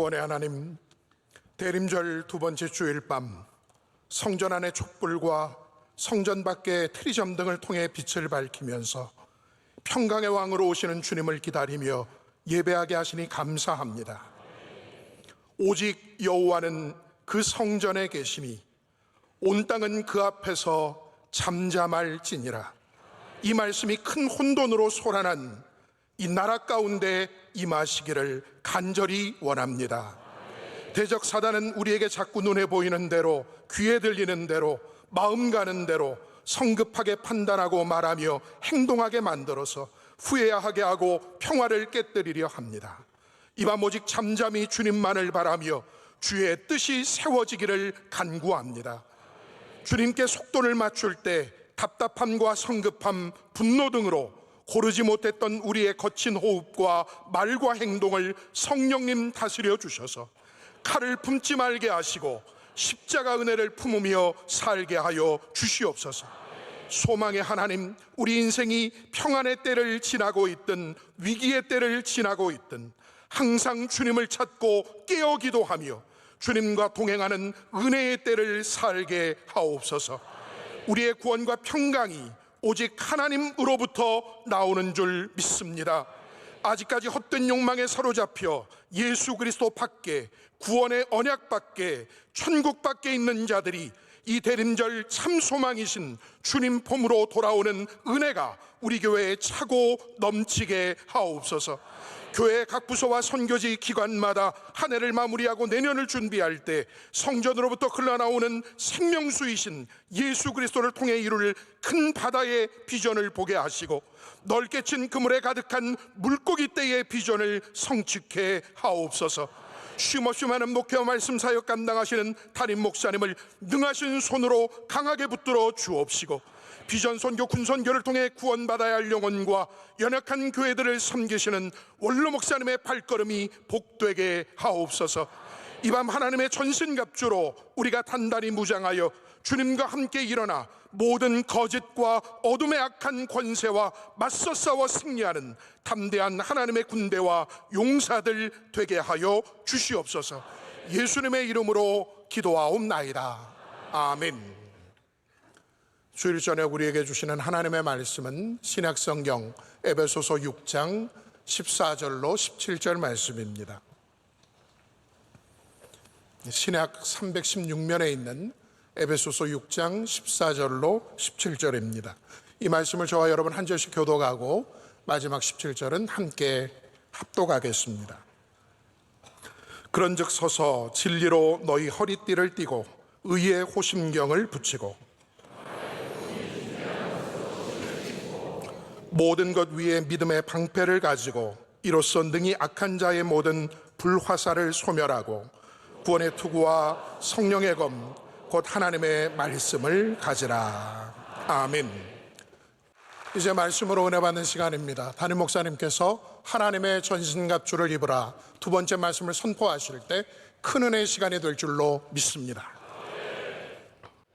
구원의 하나님, 대림절 두 번째 주일 밤 성전 안의 촛불과 성전 밖의 트리점 등을 통해 빛을 밝히면서 평강의 왕으로 오시는 주님을 기다리며 예배하게 하시니 감사합니다. 오직 여호와는 그 성전에 계시니 온 땅은 그 앞에서 잠잠할지니라. 이 말씀이 큰 혼돈으로 소란한 이 나라 가운데 임하시기를 간절히 원합니다. 대적 사단은 우리에게 자꾸 눈에 보이는 대로, 귀에 들리는 대로, 마음 가는 대로 성급하게 판단하고 말하며 행동하게 만들어서 후회하게 하고 평화를 깨뜨리려 합니다. 이 밤 오직 잠잠히 주님만을 바라며 주의 뜻이 세워지기를 간구합니다. 주님께 속도를 맞출 때 답답함과 성급함, 분노 등으로 고르지 못했던 우리의 거친 호흡과 말과 행동을 성령님 다스려 주셔서 칼을 품지 말게 하시고 십자가 은혜를 품으며 살게 하여 주시옵소서. 소망의 하나님, 우리 인생이 평안의 때를 지나고 있든 위기의 때를 지나고 있든 항상 주님을 찾고 깨어 기도하며 주님과 동행하는 은혜의 때를 살게 하옵소서. 우리의 구원과 평강이 오직 하나님으로부터 나오는 줄 믿습니다. 아직까지 헛된 욕망에 사로잡혀 예수 그리스도 밖에, 구원의 언약 밖에, 천국 밖에 있는 자들이 이 대림절 참 소망이신 주님 폼으로 돌아오는 은혜가 우리 교회에 차고 넘치게 하옵소서. 교회 각 부서와 선교지 기관마다 한 해를 마무리하고 내년을 준비할 때 성전으로부터 흘러나오는 생명수이신 예수 그리스도를 통해 이룰 큰 바다의 비전을 보게 하시고 넓게 친 그물에 가득한 물고기 떼의 비전을 성취케 하옵소서. 쉼없이 많은 목회와 말씀 사역 감당하시는 담임 목사님을 능하신 손으로 강하게 붙들어 주옵시고 비전 선교, 군 선교를 통해 구원받아야 할 영혼과 연약한 교회들을 섬기시는 원로 목사님의 발걸음이 복되게 하옵소서. 이 밤 하나님의 전신갑주로 우리가 단단히 무장하여 주님과 함께 일어나 모든 거짓과 어둠의 악한 권세와 맞서 싸워 승리하는 담대한 하나님의 군대와 용사들 되게 하여 주시옵소서. 예수님의 이름으로 기도하옵나이다. 아멘. 주일 저녁 우리에게 주시는 하나님의 말씀은 신약성경 에베소서 6장 14절로 17절 말씀입니다. 신약 316면에 있는 에베소서 6장 14절로 17절입니다. 이 말씀을 저와 여러분 한 절씩 교독하고 마지막 17절은 함께 합독하겠습니다. 그런즉 서서 진리로 너희 허리띠를 띠고 의의 호심경을 붙이고 모든 것 위에 믿음의 방패를 가지고 이로써 능히 악한 자의 모든 불화살을 소멸하고 구원의 투구와 성령의 검 곧 하나님의 말씀을 가지라. 아멘. 이제 말씀으로 은혜 받는 시간입니다. 담임 목사님께서 하나님의 전신갑주를 입으라 두 번째 말씀을 선포하실 때 큰 은혜의 시간이 될 줄로 믿습니다.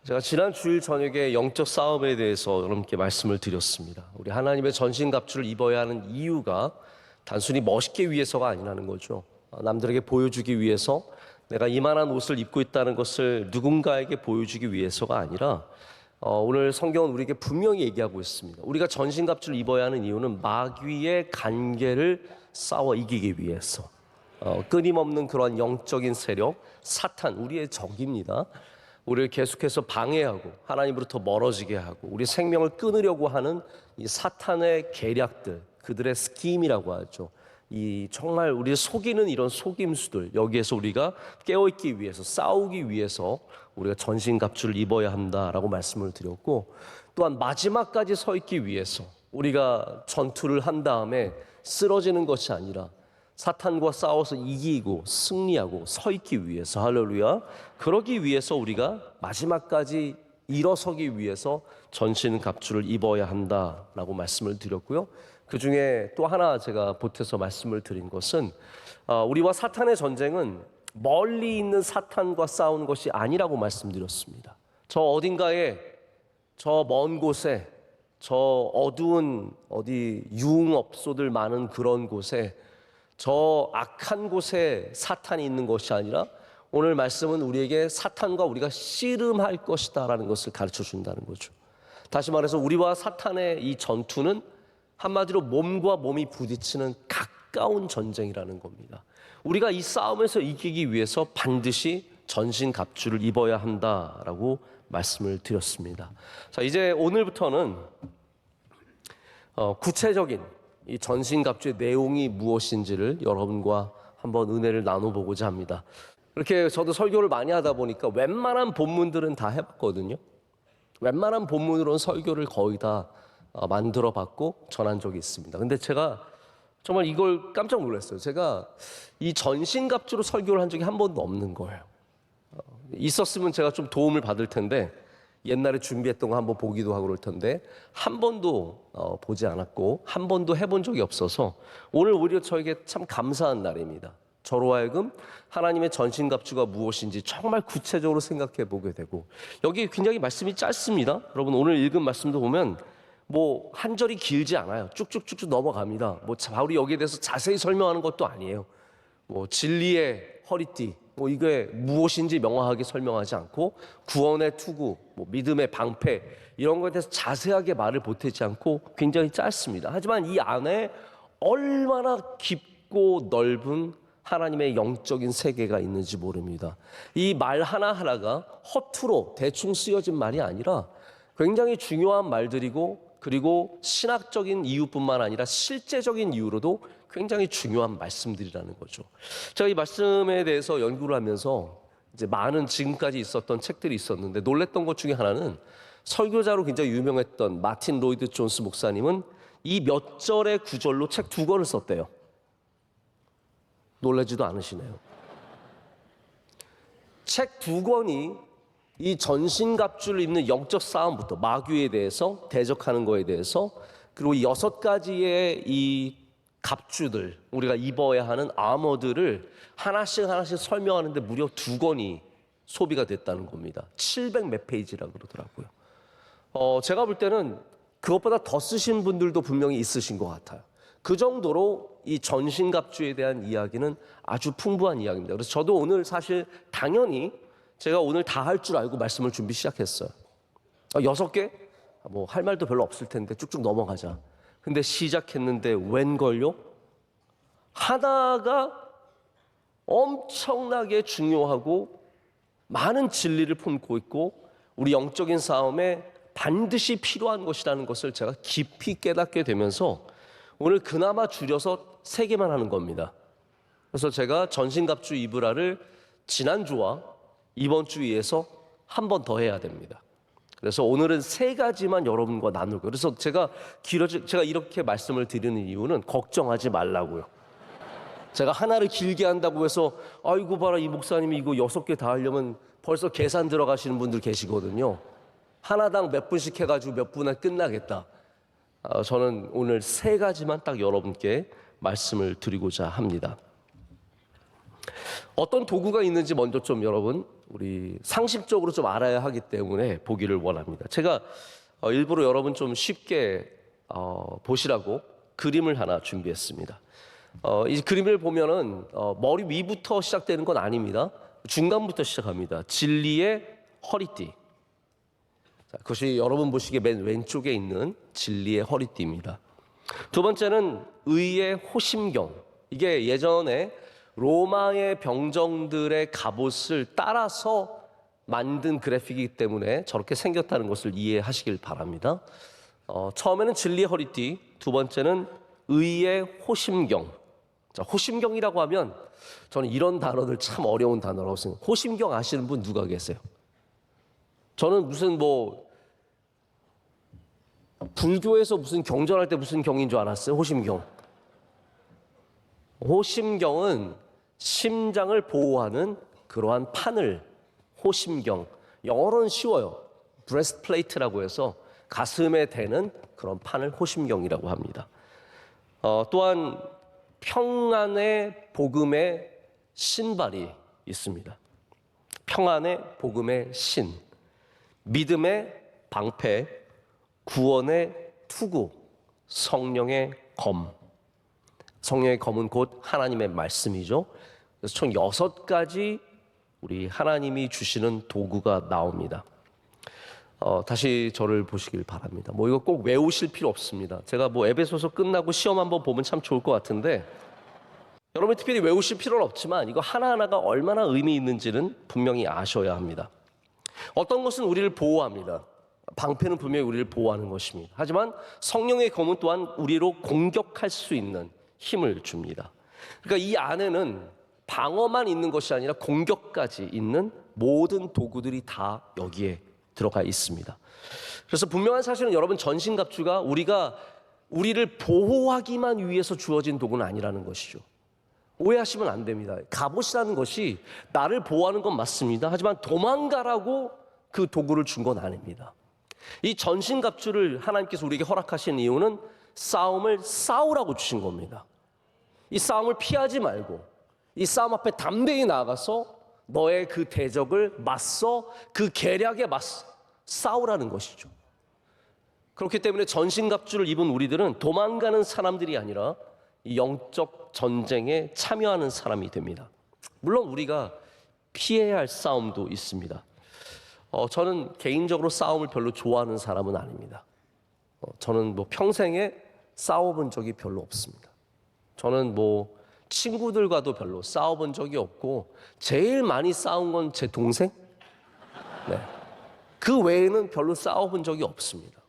제가 지난 주일 저녁에 영적 싸움에 대해서 여러분께 말씀을 드렸습니다. 우리 하나님의 전신갑주를 입어야 하는 이유가 단순히 멋있게 위해서가 아니라는 거죠. 남들에게 보여주기 위해서, 내가 이만한 옷을 입고 있다는 것을 누군가에게 보여주기 위해서가 아니라 오늘 성경은 우리에게 분명히 얘기하고 있습니다. 우리가 전신갑주를 입어야 하는 이유는 마귀의 간계를 싸워 이기기 위해서, 끊임없는 그러한 영적인 세력, 사탄, 우리의 적입니다. 우리를 계속해서 방해하고 하나님으로부터 멀어지게 하고 우리 생명을 끊으려고 하는 이 사탄의 계략들, 그들의 스킴이라고 하죠. 이 정말 우리를 속이는 이런 속임수들, 여기에서 우리가 깨어있기 위해서, 싸우기 위해서 우리가 전신갑주를 입어야 한다라고 말씀을 드렸고, 또한 마지막까지 서 있기 위해서 우리가 전투를 한 다음에 쓰러지는 것이 아니라 사탄과 싸워서 이기고 승리하고 서 있기 위해서, 할렐루야, 그러기 위해서 우리가 마지막까지 일어서기 위해서 전신갑주를 입어야 한다라고 말씀을 드렸고요. 그 중에 또 하나 제가 보태서 말씀을 드린 것은 우리와 사탄의 전쟁은 멀리 있는 사탄과 싸우는 것이 아니라고 말씀드렸습니다. 저 어딘가에, 저 먼 곳에, 저 어두운 어디 유흥업소들 많은 그런 곳에 저 악한 곳에 사탄이 있는 것이 아니라 오늘 말씀은 우리에게 사탄과 우리가 씨름할 것이다라는 것을 가르쳐 준다는 거죠. 다시 말해서 우리와 사탄의 이 전투는 한마디로 몸과 몸이 부딪히는 가까운 전쟁이라는 겁니다. 우리가 이 싸움에서 이기기 위해서 반드시 전신갑주를 입어야 한다라고 말씀을 드렸습니다. 자, 이제 오늘부터는 구체적인 이 전신갑주의 내용이 무엇인지를 여러분과 한번 은혜를 나눠보고자 합니다. 이렇게 저도 설교를 많이 하다 보니까 웬만한 본문들은 다 해봤거든요. 웬만한 본문으로는 설교를 거의 다 만들어 봤고 전한 적이 있습니다. 근데 제가 정말 이걸 깜짝 놀랐어요. 제가 이 전신갑주로 설교를 한 적이 한 번도 없는 거예요. 있었으면 제가 좀 도움을 받을 텐데 옛날에 준비했던 거 한번 보기도 하고 그럴 텐데 한 번도 보지 않았고 한 번도 해본 적이 없어서 오늘 오히려 저에게 참 감사한 날입니다. 저로 하여금 하나님의 전신갑주가 무엇인지 정말 구체적으로 생각해 보게 되고 여기 굉장히 말씀이 짧습니다. 여러분 오늘 읽은 말씀도 보면 뭐 한 절이 길지 않아요. 쭉쭉쭉쭉 넘어갑니다. 뭐 바울이 여기에 대해서 자세히 설명하는 것도 아니에요. 뭐 진리의 허리띠 뭐 이게 무엇인지 명확하게 설명하지 않고 구원의 투구, 뭐 믿음의 방패 이런 것에 대해서 자세하게 말을 보태지 않고 굉장히 짧습니다. 하지만 이 안에 얼마나 깊고 넓은 하나님의 영적인 세계가 있는지 모릅니다. 이 말 하나하나가 허투루 대충 쓰여진 말이 아니라 굉장히 중요한 말들이고 그리고 신학적인 이유뿐만 아니라 실제적인 이유로도 굉장히 중요한 말씀들이라는 거죠. 제가 이 말씀에 대해서 연구를 하면서 이제 많은 지금까지 있었던 책들이 있었는데 놀랬던 것 중에 하나는 설교자로 굉장히 유명했던 마틴 로이드 존스 목사님은 이 몇 절의 구절로 책 2권을 썼대요. 놀라지도 않으시네요. 책 2권이 이 전신갑주를 입는 영적 싸움부터 마귀에 대해서 대적하는 거에 대해서 그리고 이 6가지의 이 갑주들 우리가 입어야 하는 아머들을 하나씩 설명하는데 무려 2권이 소비가 됐다는 겁니다. 700몇 페이지라고 그러더라고요. 제가 볼 때는 그것보다 더 쓰신 분들도 분명히 있으신 것 같아요. 그 정도로 이 전신갑주에 대한 이야기는 아주 풍부한 이야기입니다. 그래서 저도 오늘 사실 당연히 제가 오늘 다 할 줄 알고 말씀을 준비 시작했어요. 6개? 뭐 할 말도 별로 없을 텐데 쭉쭉 넘어가자. 근데 시작했는데 웬걸요? 하나가 엄청나게 중요하고 많은 진리를 품고 있고 우리 영적인 싸움에 반드시 필요한 것이라는 것을 제가 깊이 깨닫게 되면서 오늘 그나마 줄여서 3개만 하는 겁니다. 그래서 제가 전신갑주 입으라를 지난주와 이번 주에서 한 번 더 해야 됩니다. 그래서 오늘은 3가지만 여러분과 나눌 거예요. 그래서 제가 이렇게 말씀을 드리는 이유는 걱정하지 말라고요. 제가 하나를 길게 한다고 해서 아이고 봐라 이 목사님이 이거 6개 다 하려면 벌써 계산 들어가시는 분들 계시거든요. 하나당 몇 분씩 해가지고 몇 분에 끝나겠다. 저는 오늘 3가지만 딱 여러분께 말씀을 드리고자 합니다. 어떤 도구가 있는지 먼저 좀 여러분 우리 상식적으로 좀 알아야 하기 때문에 보기를 원합니다. 제가 일부러 여러분 좀 쉽게 보시라고 그림을 하나 준비했습니다. 이 그림을 보면은 머리 위부터 시작되는 건 아닙니다. 중간부터 시작합니다. 진리의 허리띠. 자, 그것이 여러분 보시기에 맨 왼쪽에 있는 진리의 허리띠입니다. 2번째는 의의 호심경. 이게 예전에 로마의 병정들의 갑옷을 따라서 만든 그래픽이기 때문에 저렇게 생겼다는 것을 이해하시길 바랍니다. 처음에는 진리의 허리띠, 2번째는 의의 호심경. 자, 호심경이라고 하면 저는 이런 단어들 참 어려운 단어라고 생각해요. 호심경 아시는 분 누가 계세요? 저는 무슨 불교에서 무슨 경전할 때 무슨 경인 줄 알았어요. 호심경. 호심경은 심장을 보호하는 그러한 판을 호심경. 영어로는 쉬워요. 브레스트플레이트라고 해서 가슴에 대는 그런 판을 호심경이라고 합니다. 또한 평안의 복음의 신발이 있습니다. 평안의 복음의 신, 믿음의 방패, 구원의 투구, 성령의 검, 성령의 검은 곧 하나님의 말씀이죠. 그래서 총 6가지 우리 하나님이 주시는 도구가 나옵니다. 다시 저를 보시길 바랍니다. 뭐 이거 꼭 외우실 필요 없습니다. 제가 뭐 에베소서 끝나고 시험 한번 보면 참 좋을 것 같은데, 여러분이 특별히 외우실 필요는 없지만 이거 하나하나가 얼마나 의미 있는지는 분명히 아셔야 합니다. 어떤 것은 우리를 보호합니다. 방패는 분명히 우리를 보호하는 것입니다. 하지만 성령의 검은 또한 우리로 공격할 수 있는 힘을 줍니다. 그러니까 이 안에는 방어만 있는 것이 아니라 공격까지 있는 모든 도구들이 다 여기에 들어가 있습니다. 그래서 분명한 사실은 여러분, 전신갑주가 우리를 보호하기만 위해서 주어진 도구는 아니라는 것이죠. 오해하시면 안 됩니다. 갑옷이라는 것이 나를 보호하는 건 맞습니다. 하지만 도망가라고 그 도구를 준 건 아닙니다. 이 전신갑주를 하나님께서 우리에게 허락하신 이유는 싸움을 싸우라고 주신 겁니다. 이 싸움을 피하지 말고 이 싸움 앞에 담대히 나아가서 너의 그 대적을 맞서 그 계략에 맞서 싸우라는 것이죠. 그렇기 때문에 전신갑주를 입은 우리들은 도망가는 사람들이 아니라 이 영적 전쟁에 참여하는 사람이 됩니다. 물론 우리가 피해야 할 싸움도 있습니다. 저는 개인적으로 싸움을 별로 좋아하는 사람은 아닙니다. 저는 뭐 평생에 싸워본 적이 별로 없습니다. 저는 뭐 친구들과도 별로 싸워본 적이 없고, 제일 많이 싸운 건 제 동생? 네. 그 외에는 별로 싸워본 적이 없습니다.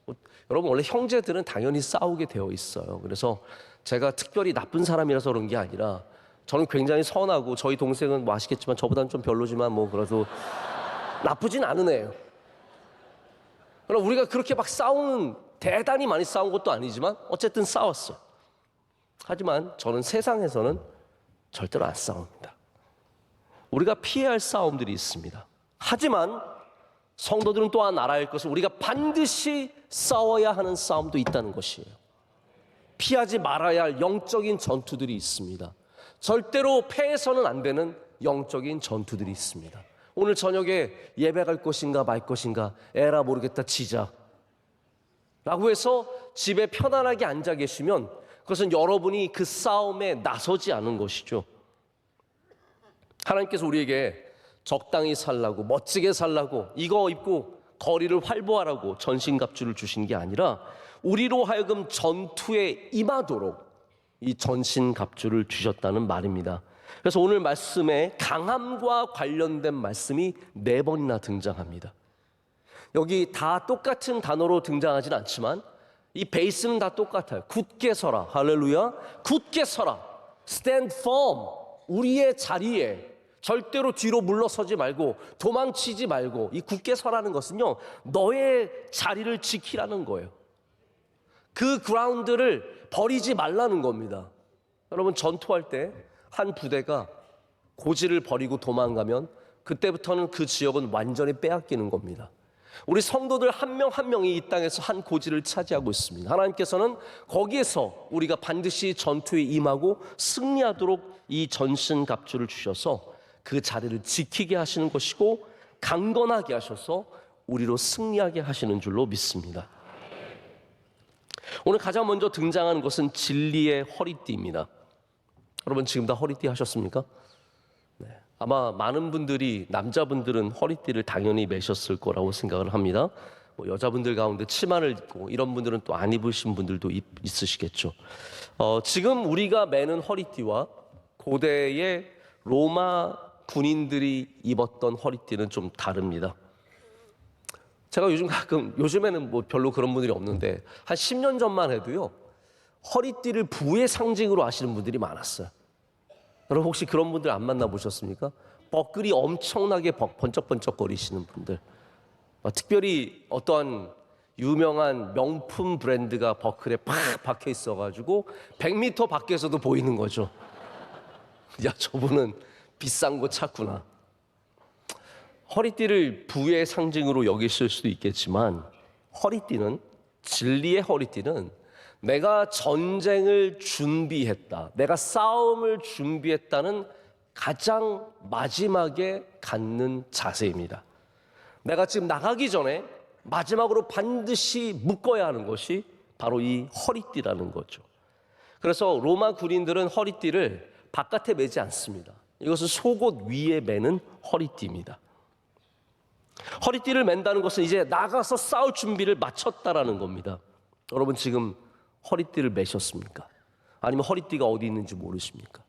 여러분, 원래 형제들은 당연히 싸우게 되어 있어요. 그래서 제가 특별히 나쁜 사람이라서 그런 게 아니라 저는 굉장히 선하고, 저희 동생은 뭐 아시겠지만 저보다는 좀 별로지만 뭐 그래도 나쁘진 않은 애예요. 그럼 우리가 그렇게 막 대단히 많이 싸운 것도 아니지만 어쨌든 싸웠어요. 하지만 저는 세상에서는 절대로 안 싸웁니다. 우리가 피해야 할 싸움들이 있습니다. 하지만 성도들은 또한 알아야 할 것은 우리가 반드시 싸워야 하는 싸움도 있다는 것이에요. 피하지 말아야 할 영적인 전투들이 있습니다. 절대로 패해서는 안 되는 영적인 전투들이 있습니다. 오늘 저녁에 예배 갈 것인가 말 것인가, 에라 모르겠다 지자 라고 해서 집에 편안하게 앉아 계시면 그것은 여러분이 그 싸움에 나서지 않은 것이죠. 하나님께서 우리에게 적당히 살라고, 멋지게 살라고, 이거 입고 거리를 활보하라고 전신갑주를 주신 게 아니라 우리로 하여금 전투에 임하도록 이 전신갑주를 주셨다는 말입니다. 그래서 오늘 말씀에 강함과 관련된 말씀이 4번이나 등장합니다. 여기 다 똑같은 단어로 등장하진 않지만 이 베이스는 다 똑같아요. 굳게 서라. 할렐루야. 굳게 서라. Stand firm. 우리의 자리에 절대로 뒤로 물러서지 말고 도망치지 말고, 이 굳게 서라는 것은요, 너의 자리를 지키라는 거예요. 그 그라운드를 버리지 말라는 겁니다. 여러분, 전투할 때 한 부대가 고지를 버리고 도망가면 그때부터는 그 지역은 완전히 빼앗기는 겁니다. 우리 성도들 한 명 한 명이 이 땅에서 한 고지를 차지하고 있습니다. 하나님께서는 거기에서 우리가 반드시 전투에 임하고 승리하도록 이 전신갑주를 주셔서 그 자리를 지키게 하시는 것이고, 강건하게 하셔서 우리로 승리하게 하시는 줄로 믿습니다. 오늘 가장 먼저 등장하는 것은 진리의 허리띠입니다. 여러분, 지금 다 허리띠 하셨습니까? 네. 아마 많은 분들이, 남자분들은 허리띠를 당연히 매셨을 거라고 생각을 합니다. 뭐 여자분들 가운데 치마를 입고 이런 분들은 또 안 입으신 분들도 있으시겠죠. 지금 우리가 매는 허리띠와 고대의 로마 군인들이 입었던 허리띠는 좀 다릅니다. 제가 요즘에는 뭐 별로 그런 분들이 없는데 한 10년 전만 해도요, 허리띠를 부의 상징으로 아시는 분들이 많았어요. 여러분, 혹시 그런 분들 안 만나보셨습니까? 버클이 엄청나게 번쩍번쩍거리시는 분들, 특별히 어떠한 유명한 명품 브랜드가 버클에 팍 박혀 있어가지고 100m 밖에서도 보이는 거죠. 야, 저분은 비싼 거 찾구나. 허리띠를 부의 상징으로 여기실 수도 있겠지만, 허리띠는, 진리의 허리띠는 내가 전쟁을 준비했다, 내가 싸움을 준비했다는 가장 마지막에 갖는 자세입니다. 내가 지금 나가기 전에 마지막으로 반드시 묶어야 하는 것이 바로 이 허리띠라는 거죠. 그래서 로마 군인들은 허리띠를 바깥에 매지 않습니다. 이것은 속옷 위에 매는 허리띠입니다. 허리띠를 맨다는 것은 이제 나가서 싸울 준비를 마쳤다라는 겁니다. 여러분 지금 허리띠를 매셨습니까? 아니면 허리띠가 어디 있는지 모르십니까?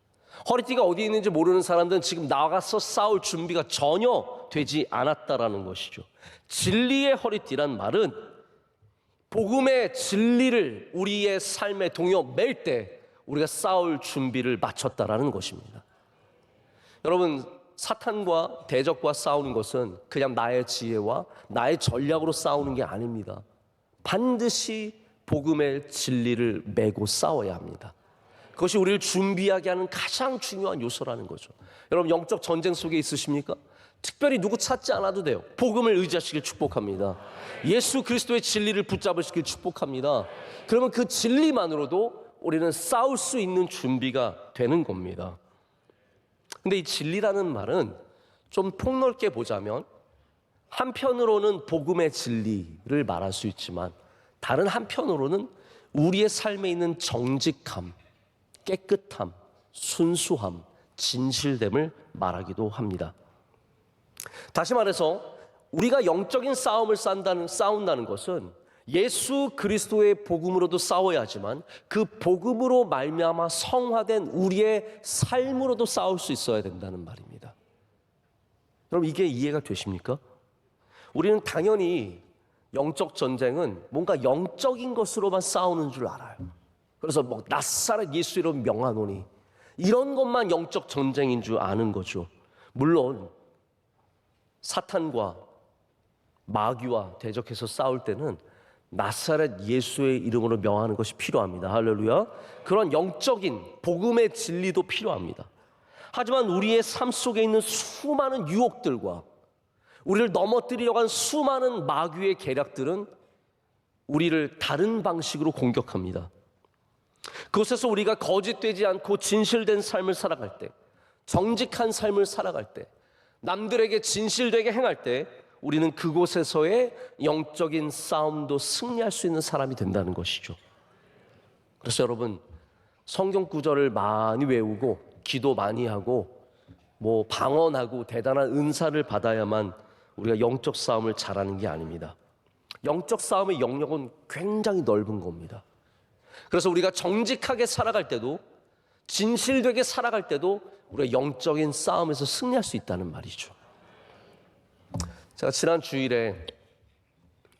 허리띠가 어디 있는지 모르는 사람들은 지금 나가서 싸울 준비가 전혀 되지 않았다라는 것이죠. 진리의 허리띠란 말은 복음의 진리를 우리의 삶에 동요 맬 때 우리가 싸울 준비를 마쳤다라는 것입니다. 여러분, 사탄과 대적과 싸우는 것은 그냥 나의 지혜와 나의 전략으로 싸우는 게 아닙니다. 반드시 복음의 진리를 메고 싸워야 합니다. 그것이 우리를 준비하게 하는 가장 중요한 요소라는 거죠. 여러분, 영적 전쟁 속에 있으십니까? 특별히 누구 찾지 않아도 돼요. 복음을 의지하시길 축복합니다. 예수 그리스도의 진리를 붙잡으시길 축복합니다. 그러면 그 진리만으로도 우리는 싸울 수 있는 준비가 되는 겁니다. 근데 이 진리라는 말은 좀 폭넓게 보자면 한편으로는 복음의 진리를 말할 수 있지만 다른 한편으로는 우리의 삶에 있는 정직함, 깨끗함, 순수함, 진실됨을 말하기도 합니다. 다시 말해서 우리가 영적인 싸움을 싸운다는 것은 예수 그리스도의 복음으로도 싸워야 하지만 그 복음으로 말미암아 성화된 우리의 삶으로도 싸울 수 있어야 된다는 말입니다. 여러분, 이게 이해가 되십니까? 우리는 당연히 영적 전쟁은 뭔가 영적인 것으로만 싸우는 줄 알아요. 그래서 뭐 나사렛 예수 이름 명하노니 이런 것만 영적 전쟁인 줄 아는 거죠. 물론 사탄과 마귀와 대적해서 싸울 때는 나사렛 예수의 이름으로 명하는 것이 필요합니다. 할렐루야. 그런 영적인 복음의 진리도 필요합니다. 하지만 우리의 삶 속에 있는 수많은 유혹들과 우리를 넘어뜨리려고 하는 수많은 마귀의 계략들은 우리를 다른 방식으로 공격합니다. 그곳에서 우리가 거짓되지 않고 진실된 삶을 살아갈 때, 정직한 삶을 살아갈 때, 남들에게 진실되게 행할 때 우리는 그곳에서의 영적인 싸움도 승리할 수 있는 사람이 된다는 것이죠. 그래서 여러분, 성경 구절을 많이 외우고 기도 많이 하고 뭐 방언하고 대단한 은사를 받아야만 우리가 영적 싸움을 잘하는 게 아닙니다. 영적 싸움의 영역은 굉장히 넓은 겁니다. 그래서 우리가 정직하게 살아갈 때도, 진실되게 살아갈 때도 우리가 영적인 싸움에서 승리할 수 있다는 말이죠. 제가 지난 주일에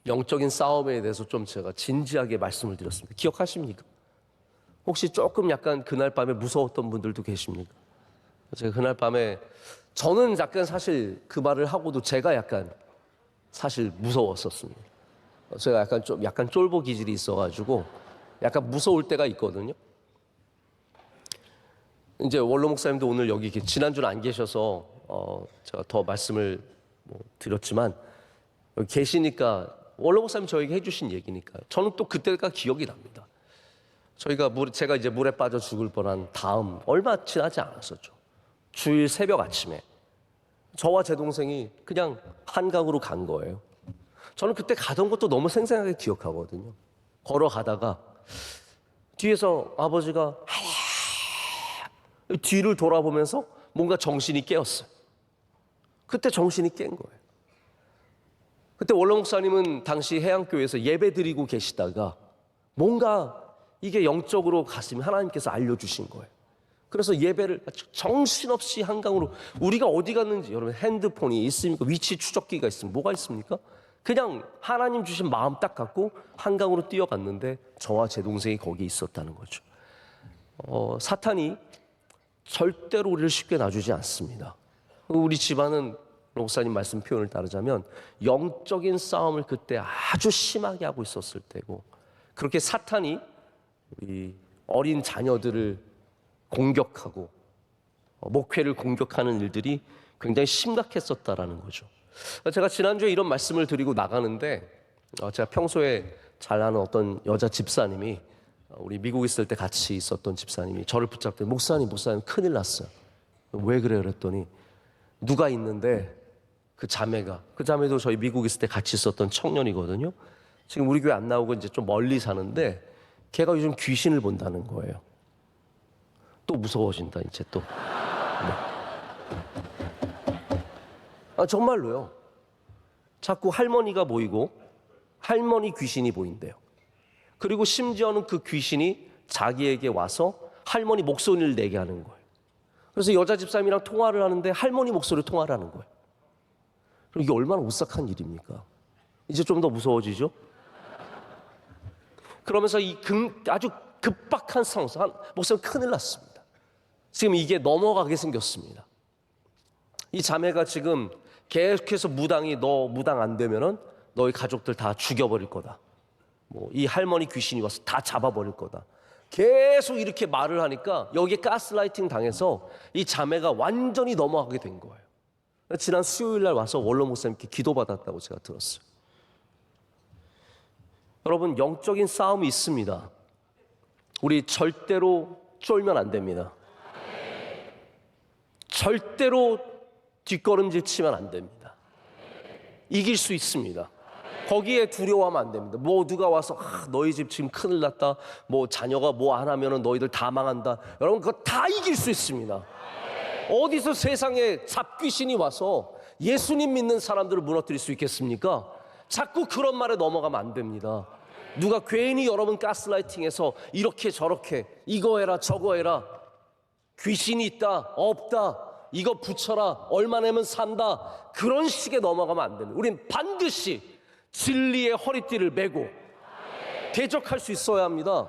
영적인 싸움에 대해서 좀 제가 진지하게 말씀을 드렸습니다. 기억하십니까? 혹시 조금 약간 그날 밤에 무서웠던 분들도 계십니까? 제가 그날 밤에 저는 약간 사실 그 말을 하고도 제가 약간 사실 무서웠었습니다. 제가 약간 쫄보 기질이 있어가지고 약간 무서울 때가 있거든요. 이제 원로 목사님도 오늘 여기 지난주는 안 계셔서 제가 더 말씀을 드렸지만 여기 계시니까 원로 목사님 저에게 해주신 얘기니까요. 저는 또 그때가 기억이 납니다. 제가 이제 물에 빠져 죽을 뻔한 다음 얼마 지나지 않았었죠. 주일 새벽 아침에 저와 제 동생이 그냥 한강으로 간 거예요. 저는 그때 가던 것도 너무 생생하게 기억하거든요. 걸어가다가 뒤에서 아버지가 뒤를 돌아보면서 뭔가 정신이 깨었어요. 그때 정신이 깬 거예요. 그때 원로 목사님은 당시 해양교회에서 예배 드리고 계시다가 뭔가 이게 영적으로 갔으면 하나님께서 알려주신 거예요. 그래서 예배를 정신없이 한강으로, 우리가 어디 갔는지, 여러분 핸드폰이 있습니까? 위치 추적기가 있으면 뭐가 있습니까? 그냥 하나님 주신 마음 딱 갖고 한강으로 뛰어갔는데 저와 제 동생이 거기 있었다는 거죠. 사탄이 절대로 우리를 쉽게 놔주지 않습니다. 우리 집안은 목사님 말씀 표현을 따르자면 영적인 싸움을 그때 아주 심하게 하고 있었을 때고, 그렇게 사탄이 우리 어린 자녀들을 공격하고 목회를 공격하는 일들이 굉장히 심각했었다라는 거죠. 제가 지난주에 이런 말씀을 드리고 나가는데 제가 평소에 잘 아는 어떤 여자 집사님이, 우리 미국 있을 때 같이 있었던 집사님이 저를 붙잡더니 목사님 큰일 났어요. 왜 그래요? 그랬더니 누가 있는데 그 자매도 저희 미국 있을 때 같이 있었던 청년이거든요. 지금 우리 교회 안 나오고 이제 좀 멀리 사는데 걔가 요즘 귀신을 본다는 거예요. 또 무서워진다 이제 또. 정말로요. 자꾸 할머니가 보이고 할머니 귀신이 보인대요. 그리고 심지어는 그 귀신이 자기에게 와서 할머니 목소리를 내게 하는 거예요. 그래서 여자 집사람이랑 통화를 하는데 할머니 목소리로 통화를 하는 거예요. 그럼 이게 얼마나 오싹한 일입니까? 이제 좀 더 무서워지죠? 그러면서 아주 급박한 상황, 목사님 큰일 났습니다. 지금 이게 넘어가게 생겼습니다. 이 자매가 지금 계속해서 너 무당 안 되면은 너희 가족들 다 죽여버릴 거다. 이 할머니 귀신이 와서 다 잡아버릴 거다. 계속 이렇게 말을 하니까 여기에 가스라이팅 당해서 이 자매가 완전히 넘어가게 된 거예요. 지난 수요일 날 와서 원로 목사님께 기도받았다고 제가 들었어요. 여러분, 영적인 싸움이 있습니다. 우리 절대로 쫄면 안 됩니다. 절대로 뒷걸음질 치면 안 됩니다. 이길 수 있습니다. 거기에 두려워하면 안 됩니다. 누가 와서 너희 집 지금 큰일 났다. 자녀가 안 하면은 너희들 다 망한다. 여러분, 그거 다 이길 수 있습니다. 어디서 세상에 잡귀신이 와서 예수님 믿는 사람들을 무너뜨릴 수 있겠습니까? 자꾸 그런 말에 넘어가면 안 됩니다. 누가 괜히 여러분 가스라이팅해서 이렇게 저렇게 이거 해라 저거 해라, 귀신이 있다 없다, 이거 붙여라 얼마 내면 산다, 그런 식의 넘어가면 안 됩니다. 우린 반드시 진리의 허리띠를 메고 대적할 수 있어야 합니다.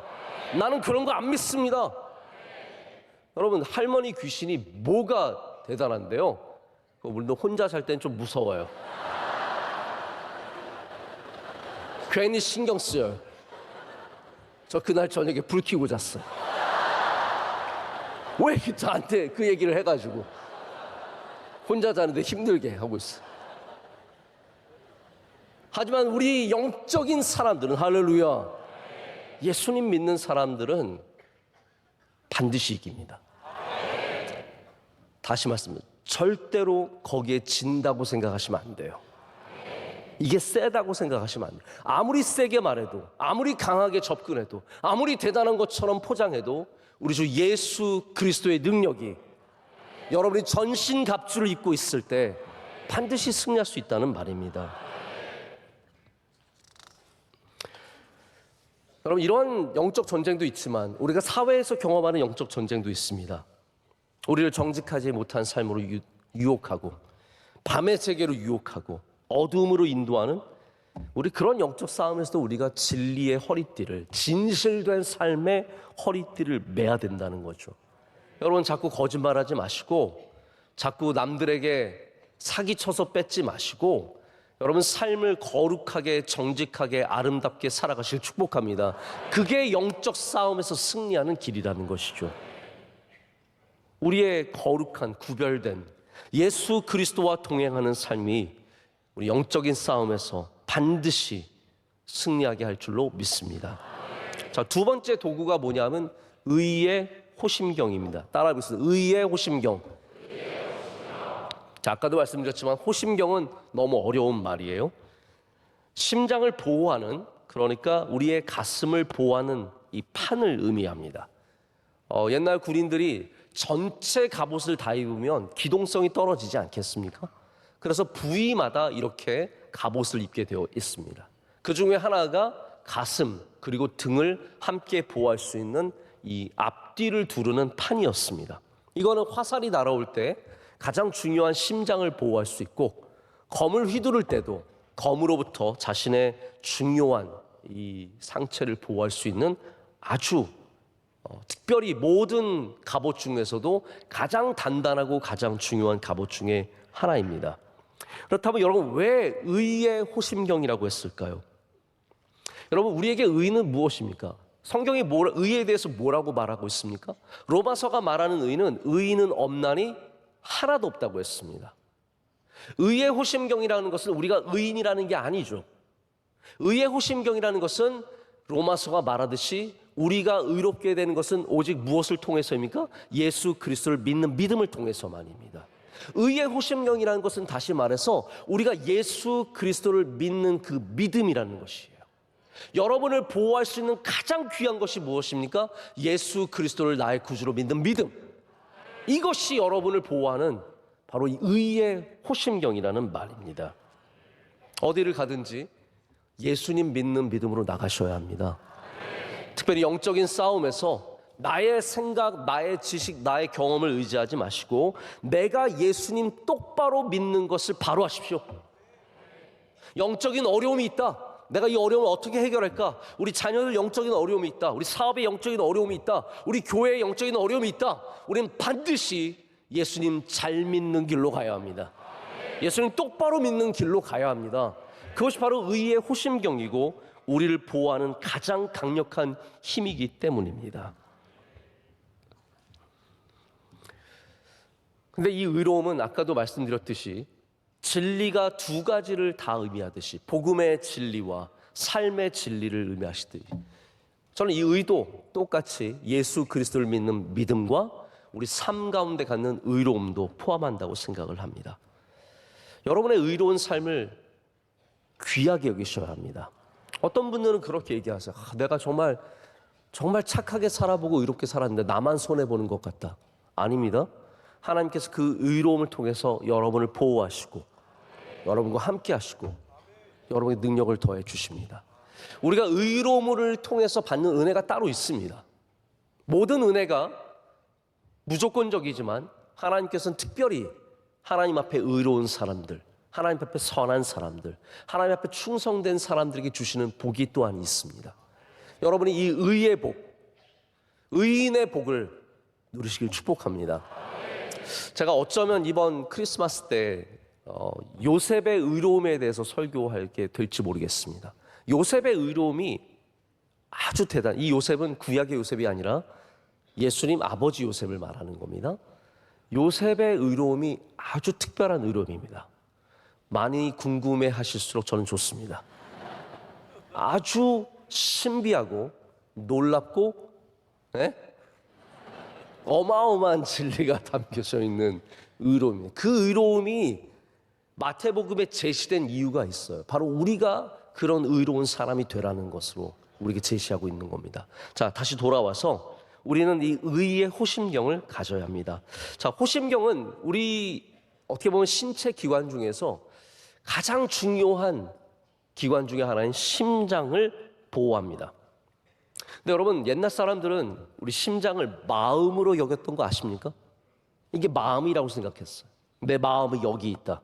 나는 그런 거 안 믿습니다. 여러분, 할머니 귀신이 뭐가 대단한데요? 물론 혼자 살 땐 좀 무서워요. 괜히 신경 쓰여요. 저 그날 저녁에 불 켜고 잤어요. 왜 저한테 그 얘기를 해가지고 혼자 자는데 힘들게 하고 있어요. 하지만 우리 영적인 사람들은, 할렐루야, 예수님 믿는 사람들은 반드시 이깁니다. 다시 말씀드립니다. 절대로 거기에 진다고 생각하시면 안 돼요. 이게 세다고 생각하시면 안 돼요. 아무리 세게 말해도, 아무리 강하게 접근해도, 아무리 대단한 것처럼 포장해도 우리 주 예수 그리스도의 능력이 여러분이 전신갑주를 입고 있을 때 반드시 승리할 수 있다는 말입니다. 여러분, 이런 영적 전쟁도 있지만 우리가 사회에서 경험하는 영적 전쟁도 있습니다. 우리를 정직하지 못한 삶으로 유혹하고 밤의 세계로 유혹하고 어둠으로 인도하는 우리 그런 영적 싸움에서도 우리가 진리의 허리띠를, 진실된 삶의 허리띠를 매야 된다는 거죠. 여러분, 자꾸 거짓말하지 마시고 자꾸 남들에게 사기쳐서 뺏지 마시고 여러분 삶을 거룩하게, 정직하게, 아름답게 살아가시길 축복합니다. 그게 영적 싸움에서 승리하는 길이라는 것이죠. 우리의 거룩한, 구별된 예수 그리스도와 동행하는 삶이 우리 영적인 싸움에서 반드시 승리하게 할 줄로 믿습니다. 자, 두 번째 도구가 뭐냐면 의의 호심경입니다. 따라해보겠습니다. 의의 호심경. 자, 아까도 말씀드렸지만 호심경은 너무 어려운 말이에요. 심장을 보호하는, 그러니까 우리의 가슴을 보호하는 이 판을 의미합니다. 옛날 군인들이 전체 갑옷을 다 입으면 기동성이 떨어지지 않겠습니까? 그래서 부위마다 이렇게 갑옷을 입게 되어 있습니다. 그 중에 하나가 가슴 그리고 등을 함께 보호할 수 있는 이 앞뒤를 두르는 판이었습니다. 이거는 화살이 날아올 때 가장 중요한 심장을 보호할 수 있고, 검을 휘두를 때도 검으로부터 자신의 중요한 이 상체를 보호할 수 있는 아주 특별히 모든 갑옷 중에서도 가장 단단하고 가장 중요한 갑옷 중에 하나입니다. 그렇다면 여러분, 왜 의의 호심경이라고 했을까요? 여러분, 우리에게 의는 무엇입니까? 성경이 의에 대해서 뭐라고 말하고 있습니까? 로마서가 말하는 의는 없나니 하나도 없다고 했습니다. 의의 호심경이라는 것은 우리가 의인이라는 게 아니죠. 의의 호심경이라는 것은 로마서가 말하듯이 우리가 의롭게 되는 것은 오직 무엇을 통해서입니까? 예수 그리스도를 믿는 믿음을 통해서만입니다. 의의 호심경이라는 것은 다시 말해서 우리가 예수 그리스도를 믿는 그 믿음이라는 것이에요. 여러분을 보호할 수 있는 가장 귀한 것이 무엇입니까? 예수 그리스도를 나의 구주로 믿는 믿음. 이것이 여러분을 보호하는 바로 이 의의 호심경이라는 말입니다. 어디를 가든지 예수님 믿는 믿음으로 나가셔야 합니다. 특별히 영적인 싸움에서 나의 생각, 나의 지식, 나의 경험을 의지하지 마시고 내가 예수님 똑바로 믿는 것을 바로 하십시오. 영적인 어려움이 있다. 내가 이 어려움을 어떻게 해결할까? 우리 자녀들 영적인 어려움이 있다. 우리 사업에 영적인 어려움이 있다. 우리 교회에 영적인 어려움이 있다. 우리는 반드시 예수님 잘 믿는 길로 가야 합니다. 예수님 똑바로 믿는 길로 가야 합니다. 그것이 바로 의의 호심경이고 우리를 보호하는 가장 강력한 힘이기 때문입니다. 근데 이 의로움은 아까도 말씀드렸듯이 진리가 두 가지를 다 의미하듯이 복음의 진리와 삶의 진리를 의미하시듯이 저는 이 의도 똑같이 예수 그리스도를 믿는 믿음과 우리 삶 가운데 갖는 의로움도 포함한다고 생각을 합니다. 여러분의 의로운 삶을 귀하게 여기셔야 합니다. 어떤 분들은 그렇게 얘기하세요. 내가 정말 착하게 살아보고 의롭게 살았는데 나만 손해보는 것 같다. 아닙니다. 하나님께서 그 의로움을 통해서 여러분을 보호하시고 여러분과 함께 하시고 여러분의 능력을 더해 주십니다. 우리가 의로움을 통해서 받는 은혜가 따로 있습니다. 모든 은혜가 무조건적이지만 하나님께서는 특별히 하나님 앞에 의로운 사람들, 하나님 앞에 선한 사람들, 하나님 앞에 충성된 사람들에게 주시는 복이 또한 있습니다. 여러분이 이 의의 복, 의인의 복을 누리시길 축복합니다. 제가 어쩌면 이번 크리스마스 때 요셉의 의로움에 대해서 설교하게 될지 모르겠습니다. 요셉의 의로움이 아주 이 요셉은 구약의 요셉이 아니라 예수님 아버지 요셉을 말하는 겁니다. 요셉의 의로움이 아주 특별한 의로움입니다. 많이 궁금해 하실수록 저는 좋습니다. 아주 신비하고 놀랍고 어마어마한 진리가 담겨져 있는 의로움입니다. 그 의로움이 마태복음에 제시된 이유가 있어요. 바로 우리가 그런 의로운 사람이 되라는 것으로 우리에게 제시하고 있는 겁니다. 자, 다시 돌아와서 우리는 이 의의 호심경을 가져야 합니다. 자, 호심경은 우리 어떻게 보면 신체 기관 중에서 가장 중요한 기관 중에 하나인 심장을 보호합니다. 근데 여러분, 옛날 사람들은 우리 심장을 마음으로 여겼던 거 아십니까? 이게 마음이라고 생각했어요. 내 마음이 여기 있다.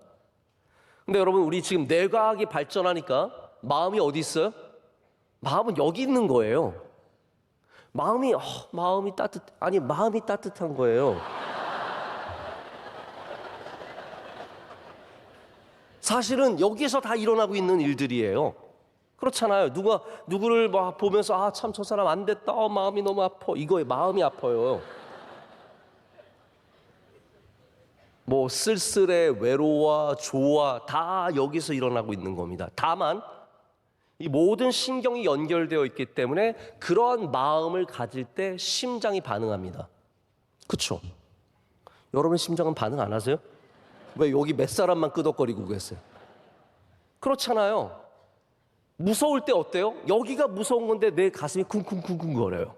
근데 여러분, 우리 지금 뇌과학이 발전하니까 마음이 어디 있어요? 마음은 여기 있는 거예요. 마음이 따뜻한 거예요. 사실은 여기서 다 일어나고 있는 일들이에요. 그렇잖아요. 누구를 막 보면서 참 저 사람 안 됐다. 마음이 너무 아파. 이거에 마음이 아파요. 뭐 쓸쓸해, 외로워, 좋아 다 여기서 일어나고 있는 겁니다. 다만 이 모든 신경이 연결되어 있기 때문에 그러한 마음을 가질 때 심장이 반응합니다. 그렇죠? 여러분 심장은 반응 안 하세요? 왜 여기 몇 사람만 끄덕거리고 계세요? 그렇잖아요. 무서울 때 어때요? 여기가 무서운 건데 내 가슴이 쿵쿵쿵쿵 거려요.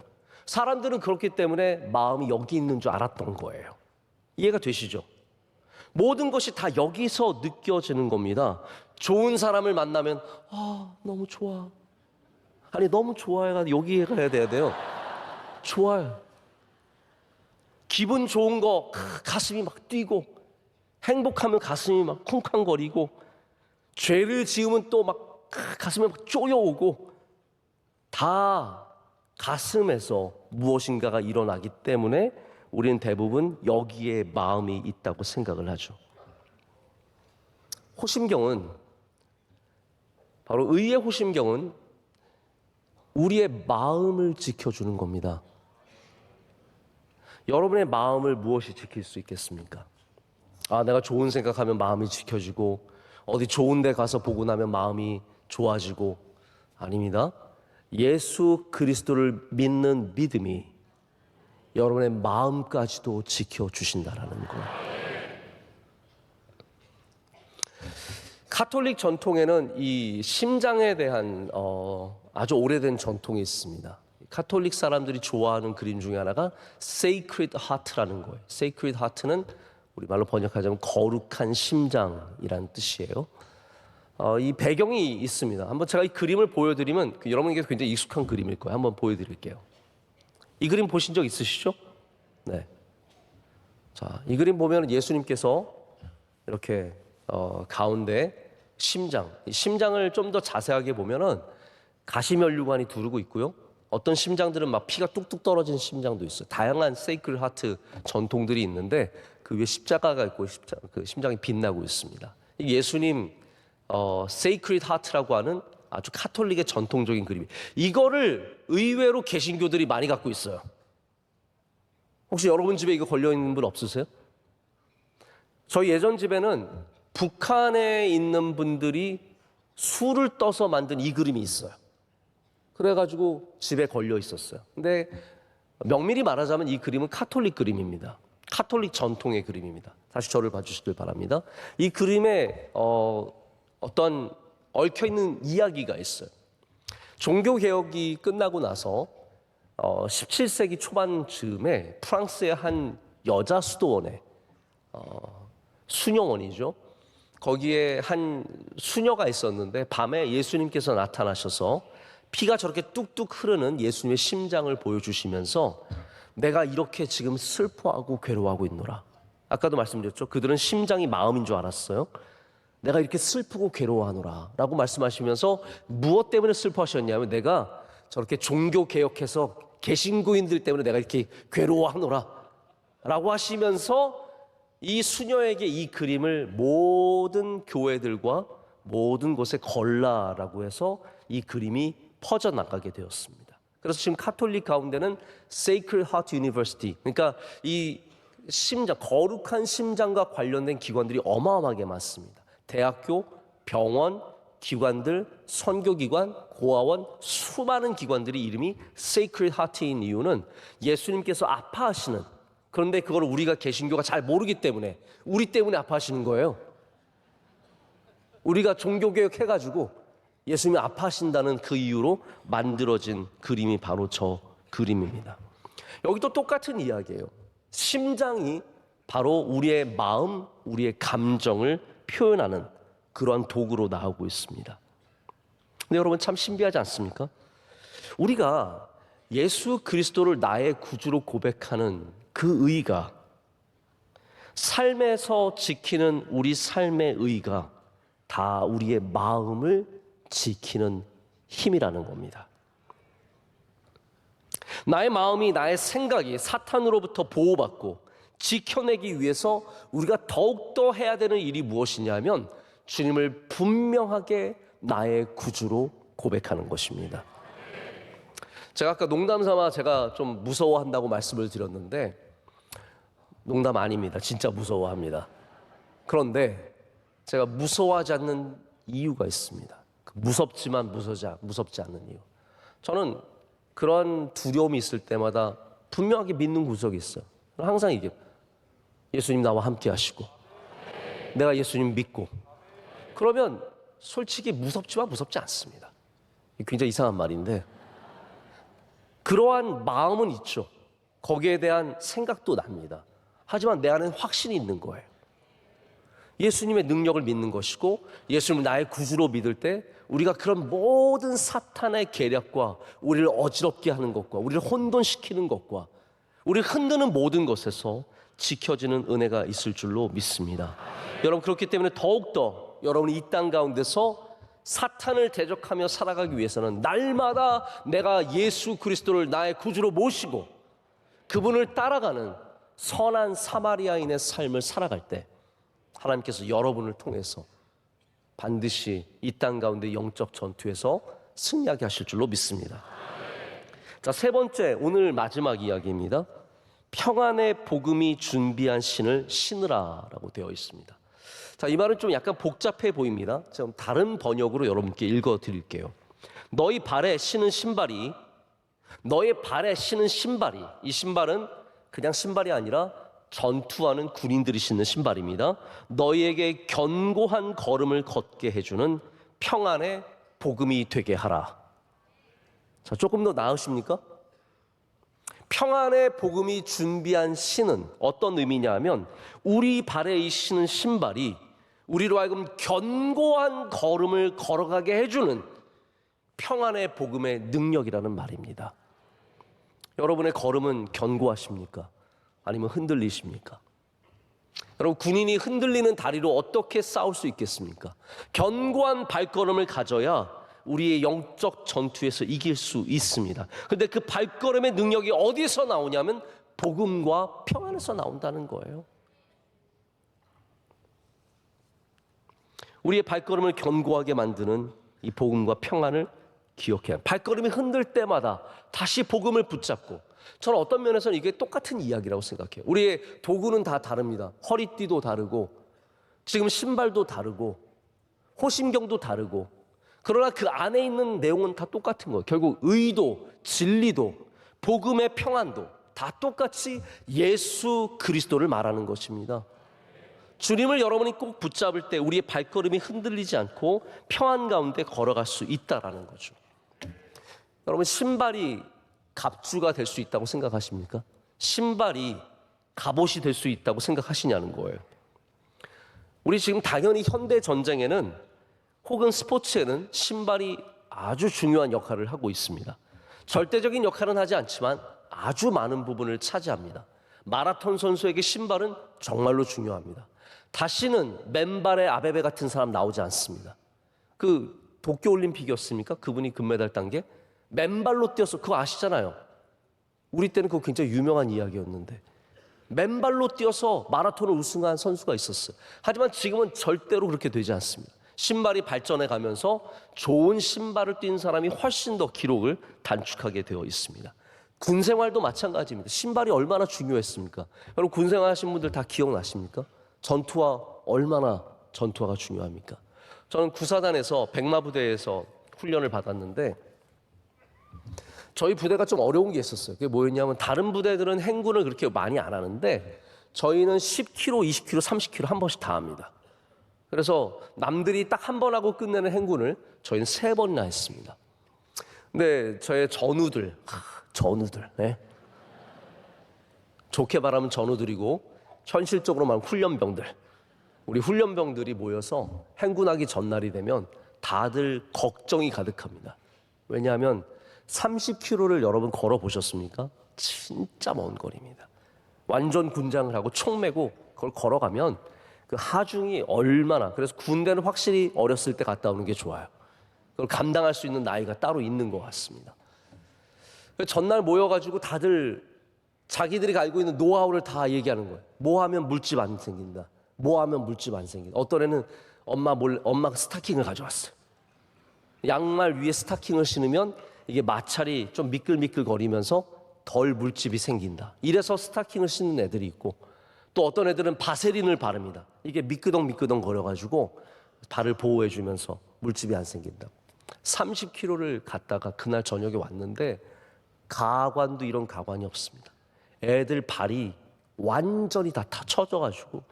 사람들은 그렇기 때문에 마음이 여기 있는 줄 알았던 거예요. 이해가 되시죠? 모든 것이 다 여기서 느껴지는 겁니다. 좋은 사람을 만나면 너무 좋아. 아니 너무 좋아해가 여기에 가야 돼요. 좋아요. 기분 좋은 거 가슴이 막 뛰고 행복하면 가슴이 막 쿵쾅거리고 죄를 지으면 또 막 가슴에 막 쪼여오고 다 가슴에서 무엇인가가 일어나기 때문에 우리는 대부분 여기에 마음이 있다고 생각을 하죠. 호심경은 바로 의의 호심경은 우리의 마음을 지켜주는 겁니다. 여러분의 마음을 무엇이 지킬 수 있겠습니까? 내가 좋은 생각하면 마음이 지켜지고 어디 좋은 데 가서 보고 나면 마음이 좋아지고 아닙니다. 예수 그리스도를 믿는 믿음이 여러분의 마음까지도 지켜주신다라는 거예요. 가톨릭 전통에는 이 심장에 대한 아주 오래된 전통이 있습니다. 카톨릭 사람들이 좋아하는 그림 중에 하나가 Sacred Heart라는 거예요. Sacred Heart는 우리말로 번역하자면 거룩한 심장이라는 뜻이에요. 이 배경이 있습니다. 한번 제가 이 그림을 보여드리면 여러분에게 굉장히 익숙한 그림일 거예요. 한번 보여드릴게요. 이 그림 보신 적 있으시죠? 네. 자, 이 그림 보면 예수님께서 이렇게 가운데 심장, 이 심장을 좀 더 자세하게 보면은 가시면류관이 두르고 있고요. 어떤 심장들은 막 피가 뚝뚝 떨어진 심장도 있어요. 다양한 세이크릿 하트 전통들이 있는데 그 위에 십자가가 있고 그 심장이 빛나고 있습니다. 이 예수님 세이크릿 하트라고 하는 아주 카톨릭의 전통적인 그림. 이거를 의외로 개신교들이 많이 갖고 있어요. 혹시 여러분 집에 이거 걸려 있는 분 없으세요? 저희 예전 집에는 북한에 있는 분들이 술을 떠서 만든 이 그림이 있어요. 그래가지고 집에 걸려 있었어요. 근데 명밀히 말하자면 이 그림은 카톨릭 그림입니다. 카톨릭 전통의 그림입니다. 다시 저를 봐주시길 바랍니다. 이 그림에 어떤 얽혀있는 이야기가 있어요. 종교개혁이 끝나고 나서 17세기 초반쯤에 프랑스의 한 여자 수도원에 수녀원이죠. 거기에 한 수녀가 있었는데 밤에 예수님께서 나타나셔서 피가 저렇게 뚝뚝 흐르는 예수님의 심장을 보여주시면서 내가 이렇게 지금 슬퍼하고 괴로워하고 있노라. 아까도 말씀드렸죠. 그들은 심장이 마음인 줄 알았어요. 내가 이렇게 슬프고 괴로워하노라 라고 말씀하시면서 무엇 때문에 슬퍼하셨냐면 내가 저렇게 종교개혁해서 개신교인들 때문에 내가 이렇게 괴로워하노라 라고 하시면서 이 수녀에게 이 그림을 모든 교회들과 모든 곳에 걸라라고 해서 이 그림이 퍼져나가게 되었습니다. 그래서 지금 카톨릭 가운데는 Sacred Heart University, 그러니까 이 심장, 거룩한 심장과 관련된 기관들이 어마어마하게 많습니다. 대학교, 병원, 기관들, 선교기관, 고아원, 수많은 기관들이 이름이 Sacred Heart인 이유는 예수님께서 아파하시는, 그런데 그걸 우리가 개신교가 잘 모르기 때문에 우리 때문에 아파하시는 거예요. 우리가 종교개혁 해가지고 예수님이 아파하신다는 그 이유로 만들어진 그림이 바로 저 그림입니다. 여기도 똑같은 이야기예요. 심장이 바로 우리의 마음, 우리의 감정을 표현하는 그러한 도구로 나오고 있습니다. 근데 여러분 참 신비하지 않습니까? 우리가 예수 그리스도를 나의 구주로 고백하는 그 의가, 삶에서 지키는 우리 삶의 의가 다 우리의 마음을 지키는 힘이라는 겁니다. 나의 마음이, 나의 생각이 사탄으로부터 보호받고 지켜내기 위해서 우리가 더욱더 해야 되는 일이 무엇이냐면 주님을 분명하게 나의 구주로 고백하는 것입니다. 제가 아까 농담 삼아 제가 좀 무서워한다고 말씀을 드렸는데 농담 아닙니다. 진짜 무서워합니다. 그런데 제가 무서워하지 않는 이유가 있습니다. 무섭지만 무섭지 않는 이유. 저는 그런 두려움이 있을 때마다 분명하게 믿는 구석이 있어요. 항상 이게 예수님 나와 함께 하시고 내가 예수님 믿고 그러면 솔직히 무섭지만 무섭지 않습니다. 굉장히 이상한 말인데 그러한 마음은 있죠. 거기에 대한 생각도 납니다. 하지만 내 안에는 확신이 있는 거예요. 예수님의 능력을 믿는 것이고 예수님을 나의 구주로 믿을 때 우리가 그런 모든 사탄의 계략과 우리를 어지럽게 하는 것과 우리를 혼돈시키는 것과 우리를 흔드는 모든 것에서 지켜지는 은혜가 있을 줄로 믿습니다. 여러분 그렇기 때문에 더욱더 여러분이 이 땅 가운데서 사탄을 대적하며 살아가기 위해서는 날마다 내가 예수 그리스도를 나의 구주로 모시고 그분을 따라가는 선한 사마리아인의 삶을 살아갈 때 하나님께서 여러분을 통해서 반드시 이 땅 가운데 영적 전투에서 승리하게 하실 줄로 믿습니다. 자, 세 번째, 오늘 마지막 이야기입니다. 평안의 복음이 준비한 신을 신으라라고 되어 있습니다. 자, 이 말은 좀 약간 복잡해 보입니다. 제가 다른 번역으로 여러분께 읽어 드릴게요. 너희 발에 신은 신발이, 너의 발에 신은 신발이, 이 신발은 그냥 신발이 아니라 전투하는 군인들이 신는 신발입니다. 너희에게 견고한 걸음을 걷게 해주는 평안의 복음이 되게 하라. 자, 조금 더 나으십니까? 평안의 복음이 준비한 신은 어떤 의미냐 하면 우리 발에 이 신은 신발이 우리로 하여금 견고한 걸음을 걸어가게 해주는 평안의 복음의 능력이라는 말입니다. 여러분의 걸음은 견고하십니까? 아니면 흔들리십니까? 여러분, 군인이 흔들리는 다리로 어떻게 싸울 수 있겠습니까? 견고한 발걸음을 가져야 우리의 영적 전투에서 이길 수 있습니다. 그런데 그 발걸음의 능력이 어디서 나오냐면 복음과 평안에서 나온다는 거예요. 우리의 발걸음을 견고하게 만드는 이 복음과 평안을 기억해야 합니다. 발걸음이 흔들 때마다 다시 복음을 붙잡고, 저는 어떤 면에서는 이게 똑같은 이야기라고 생각해요. 우리의 도구는 다 다릅니다. 허리띠도 다르고 지금 신발도 다르고 호심경도 다르고, 그러나 그 안에 있는 내용은 다 똑같은 거예요. 결국 의도, 진리도, 복음의 평안도 다 똑같이 예수 그리스도를 말하는 것입니다. 주님을 여러분이 꼭 붙잡을 때 우리의 발걸음이 흔들리지 않고 평안 가운데 걸어갈 수 있다라는 거죠. 여러분, 신발이 갑주가 될 수 있다고 생각하십니까? 신발이 갑옷이 될 수 있다고 생각하시냐는 거예요. 우리 지금 당연히 현대 전쟁에는 혹은 스포츠에는 신발이 아주 중요한 역할을 하고 있습니다. 절대적인 역할은 하지 않지만 아주 많은 부분을 차지합니다. 마라톤 선수에게 신발은 정말로 중요합니다. 다시는 맨발의 아베베 같은 사람 나오지 않습니다. 그 도쿄올림픽이었습니까? 그분이 금메달 딴 게 맨발로 뛰어서, 그거 아시잖아요. 우리 때는 그거 굉장히 유명한 이야기였는데 맨발로 뛰어서 마라톤을 우승한 선수가 있었어요. 하지만 지금은 절대로 그렇게 되지 않습니다. 신발이 발전해 가면서 좋은 신발을 뛴 사람이 훨씬 더 기록을 단축하게 되어 있습니다. 군 생활도 마찬가지입니다. 신발이 얼마나 중요했습니까? 여러분, 군 생활 하신 분들 다 기억나십니까? 전투화, 얼마나 전투화가 중요합니까? 저는 구사단에서 백마부대에서 훈련을 받았는데 저희 부대가 좀 어려운 게 있었어요. 그게 뭐였냐면 다른 부대들은 행군을 그렇게 많이 안 하는데 저희는 10km, 20km, 30km 한 번씩 다 합니다. 그래서 남들이 딱 한 번 하고 끝내는 행군을 저희는 3번이나 했습니다. 근데 저의 전우들, 네? 좋게 말하면 전우들이고 현실적으로 말하면 훈련병들, 우리 훈련병들이 모여서 행군하기 전날이 되면 다들 걱정이 가득합니다. 왜냐하면 30km를 여러분 걸어보셨습니까? 진짜 먼 거리입니다. 완전 군장을 하고 총 메고 그걸 걸어가면 그 하중이 얼마나, 그래서 군대는 확실히 어렸을 때 갔다 오는 게 좋아요. 그걸 감당할 수 있는 나이가 따로 있는 것 같습니다. 전날 모여가지고 다들 자기들이 알고 있는 노하우를 다 얘기하는 거예요. 뭐 하면 물집 안 생긴다. 뭐 하면 물집 안 생긴다. 어떤 애는 엄마가 스타킹을 가져왔어요. 양말 위에 스타킹을 신으면 이게 마찰이 좀 미끌미끌 거리면서 덜 물집이 생긴다. 이래서 스타킹을 신는 애들이 있고, 또 어떤 애들은 바세린을 바릅니다. 이게 미끄덩미끄덩 거려가지고 발을 보호해주면서 물집이 안 생긴다. 30km를 갔다가 그날 저녁에 왔는데 가관도 이런 가관이 없습니다. 애들 발이 완전히 다 처져가지고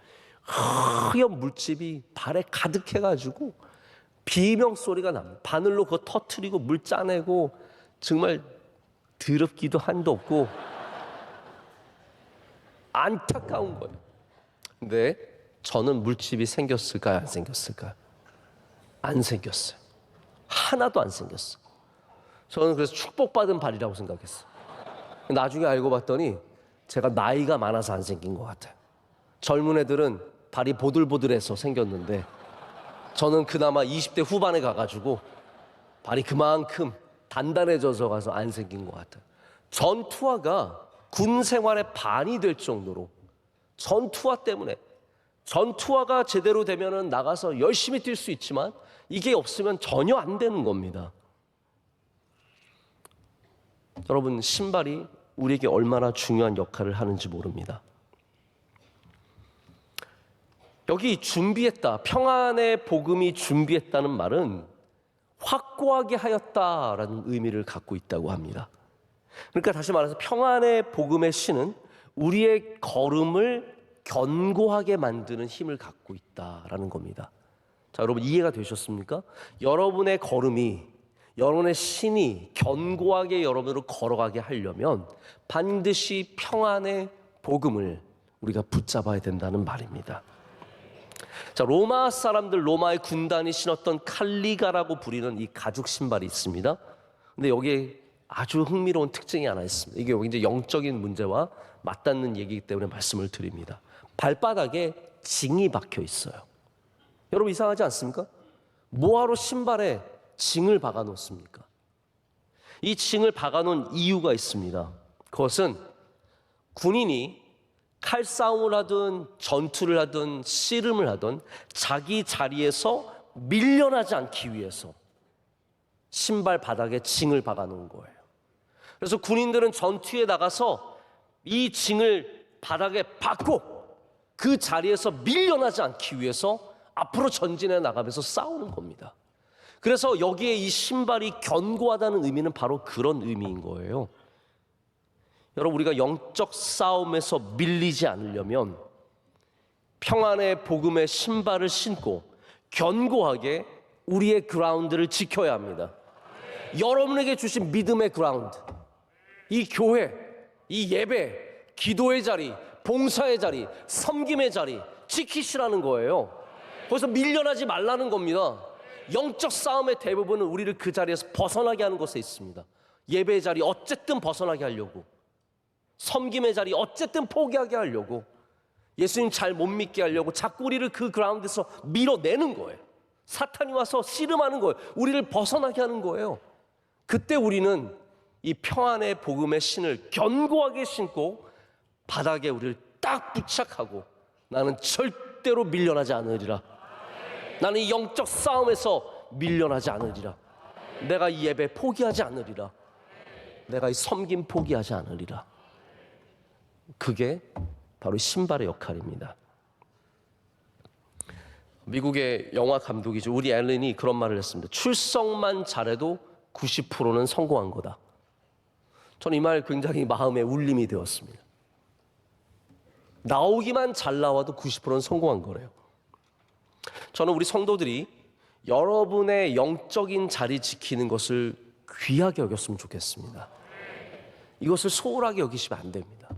하얀 물집이 발에 가득해가지고 비명소리가 납니다. 바늘로 그거 터트리고 물 짜내고 정말 더럽기도 한도 없고 안타까운 거예요. 근데 저는 물집이 생겼을까요? 안 생겼을까요? 안 생겼어요. 하나도 안 생겼어요. 저는 그래서 축복받은 발이라고 생각했어요. 나중에 알고 봤더니 제가 나이가 많아서 안 생긴 것 같아요. 젊은 애들은 발이 보들보들해서 생겼는데 저는 그나마 20대 후반에 가가지고 발이 그만큼 단단해져서 가서 안 생긴 것 같아요. 전투화가 군 생활의 반이 될 정도로, 전투화 때문에, 전투화가 제대로 되면은 나가서 열심히 뛸 수 있지만 이게 없으면 전혀 안 되는 겁니다. 여러분, 신발이 우리에게 얼마나 중요한 역할을 하는지 모릅니다. 여기 준비했다, 평안의 복음이 준비했다는 말은 확고하게 하였다라는 의미를 갖고 있다고 합니다. 그러니까 다시 말해서 평안의 복음의 신은 우리의 걸음을 견고하게 만드는 힘을 갖고 있다라는 겁니다. 자, 여러분 이해가 되셨습니까? 여러분의 걸음이 여러분의 신이 견고하게 여러분으로 걸어가게 하려면 반드시 평안의 복음을 우리가 붙잡아야 된다는 말입니다. 자, 로마 사람들, 로마의 군단이 신었던 칼리가라고 부리는 이 가죽 신발이 있습니다. 근데 여기에 아주 흥미로운 특징이 하나 있습니다. 이게 여기 이제 영적인 문제와 맞닿는 얘기이기 때문에 말씀을 드립니다. 발바닥에 징이 박혀 있어요. 여러분 이상하지 않습니까? 뭐하러 신발에 징을 박아 놓습니까? 이 징을 박아 놓은 이유가 있습니다. 그것은 군인이 칼싸움을 하든 전투를 하든 씨름을 하든 자기 자리에서 밀려나지 않기 위해서 신발 바닥에 징을 박아 놓은 거예요. 그래서 군인들은 전투에 나가서 이 징을 바닥에 박고 그 자리에서 밀려나지 않기 위해서 앞으로 전진해 나가면서 싸우는 겁니다. 그래서 여기에 이 신발이 견고하다는 의미는 바로 그런 의미인 거예요. 여러분, 우리가 영적 싸움에서 밀리지 않으려면 평안의 복음의 신발을 신고 견고하게 우리의 그라운드를 지켜야 합니다. 여러분에게 주신 믿음의 그라운드, 이 교회, 이 예배, 기도의 자리, 봉사의 자리, 섬김의 자리 지키시라는 거예요. 거기서 밀려나지 말라는 겁니다. 영적 싸움의 대부분은 우리를 그 자리에서 벗어나게 하는 것에 있습니다. 예배의 자리 어쨌든 벗어나게 하려고, 섬김의 자리 어쨌든 포기하게 하려고, 예수님 잘 못 믿게 하려고 자꾸 우리를 그 그라운드에서 밀어내는 거예요. 사탄이 와서 씨름하는 거예요. 우리를 벗어나게 하는 거예요. 그때 우리는 이 평안의 복음의 신을 견고하게 신고 바닥에 우리를 딱 부착하고, 나는 절대로 밀려나지 않으리라. 나는 이 영적 싸움에서 밀려나지 않으리라. 내가 이 예배 포기하지 않으리라. 내가 이 섬김 포기하지 않으리라. 그게 바로 신발의 역할입니다. 미국의 영화 감독이죠, 우디 앨런이 그런 말을 했습니다. 출석만 잘해도 90%는 성공한 거다. 저는 이 말 굉장히 마음에 울림이 되었습니다. 나오기만 잘 나와도 90%는 성공한 거래요. 저는 우리 성도들이 여러분의 영적인 자리 지키는 것을 귀하게 여겼으면 좋겠습니다. 이것을 소홀하게 여기시면 안 됩니다.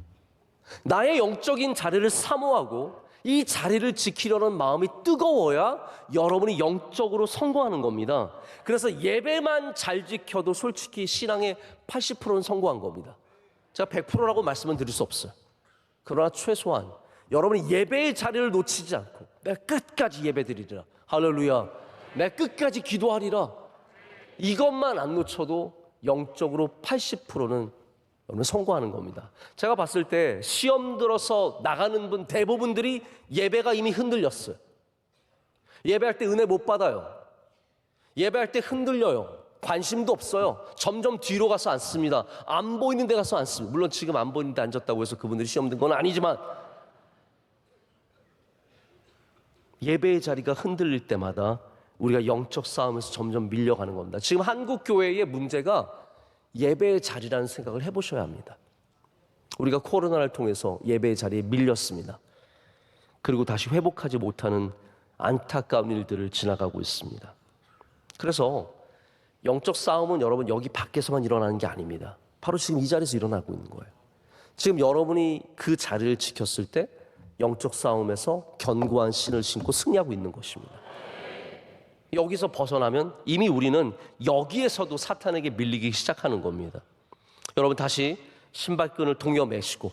나의 영적인 자리를 사모하고 이 자리를 지키려는 마음이 뜨거워야 여러분이 영적으로 성공하는 겁니다. 그래서 예배만 잘 지켜도 솔직히 신앙의 80%는 성공한 겁니다. 제가 100%라고 말씀은 드릴 수 없어요. 그러나 최소한 여러분이 예배의 자리를 놓치지 않고 내가 끝까지 예배드리리라, 할렐루야, 내가 끝까지 기도하리라, 이것만 안 놓쳐도 영적으로 80%는 여러분 성공하는 겁니다. 제가 봤을 때 시험 들어서 나가는 분 대부분들이 예배가 이미 흔들렸어요. 예배할 때 은혜 못 받아요. 예배할 때 흔들려요. 관심도 없어요. 점점 뒤로 가서 앉습니다. 안 보이는 데 가서 앉습니다. 물론 지금 안 보이는 데 앉았다고 해서 그분들이 시험 든 건 아니지만, 예배의 자리가 흔들릴 때마다 우리가 영적 싸움에서 점점 밀려가는 겁니다. 지금 한국 교회의 문제가 예배의 자리라는 생각을 해보셔야 합니다. 우리가 코로나를 통해서 예배의 자리에 밀렸습니다. 그리고 다시 회복하지 못하는 안타까운 일들을 지나가고 있습니다. 그래서 영적 싸움은 여러분 여기 밖에서만 일어나는 게 아닙니다. 바로 지금 이 자리에서 일어나고 있는 거예요. 지금 여러분이 그 자리를 지켰을 때 영적 싸움에서 견고한 신을 신고 승리하고 있는 것입니다. 여기서 벗어나면 이미 우리는 여기에서도 사탄에게 밀리기 시작하는 겁니다. 여러분 다시 신발끈을 동여 매시고,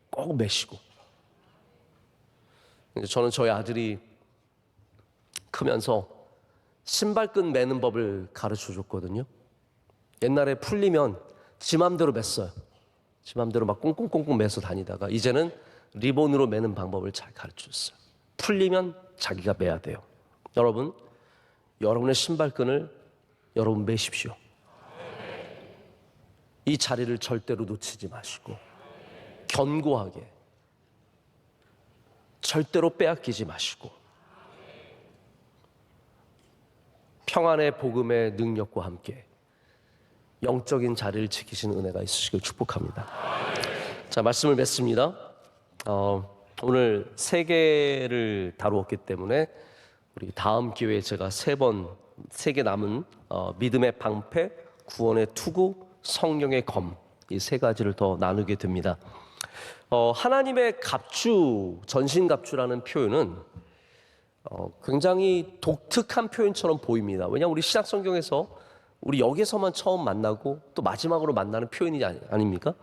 꼭 매시고. 저는 저희 아들이 크면서 신발끈 매는 법을 가르쳐 줬거든요. 옛날에 풀리면 지 맘대로 맸어요. 지 맘대로 막 꽁꽁꽁꽁 매서 다니다가 이제는 리본으로 매는 방법을 잘 가르쳐 줬어요. 풀리면 자기가 매야 돼요. 여러분, 여러분의 신발끈을 여러분 매십시오. 이 자리를 절대로 놓치지 마시고 견고하게, 절대로 빼앗기지 마시고 평안의 복음의 능력과 함께 영적인 자리를 지키시는 은혜가 있으시길 축복합니다. 자, 말씀을 맺습니다. 오늘 3개를 다루었기 때문에 우리 다음 기회에 제가 3개 남은 믿음의 방패, 구원의 투구, 성령의 검, 이 세 가지를 더 나누게 됩니다. 하나님의 갑주, 전신갑주라는 표현은 굉장히 독특한 표현처럼 보입니다. 왜냐하면 우리 신약 성경에서 우리 여기서만 처음 만나고 또 마지막으로 만나는 표현이 아닙니까?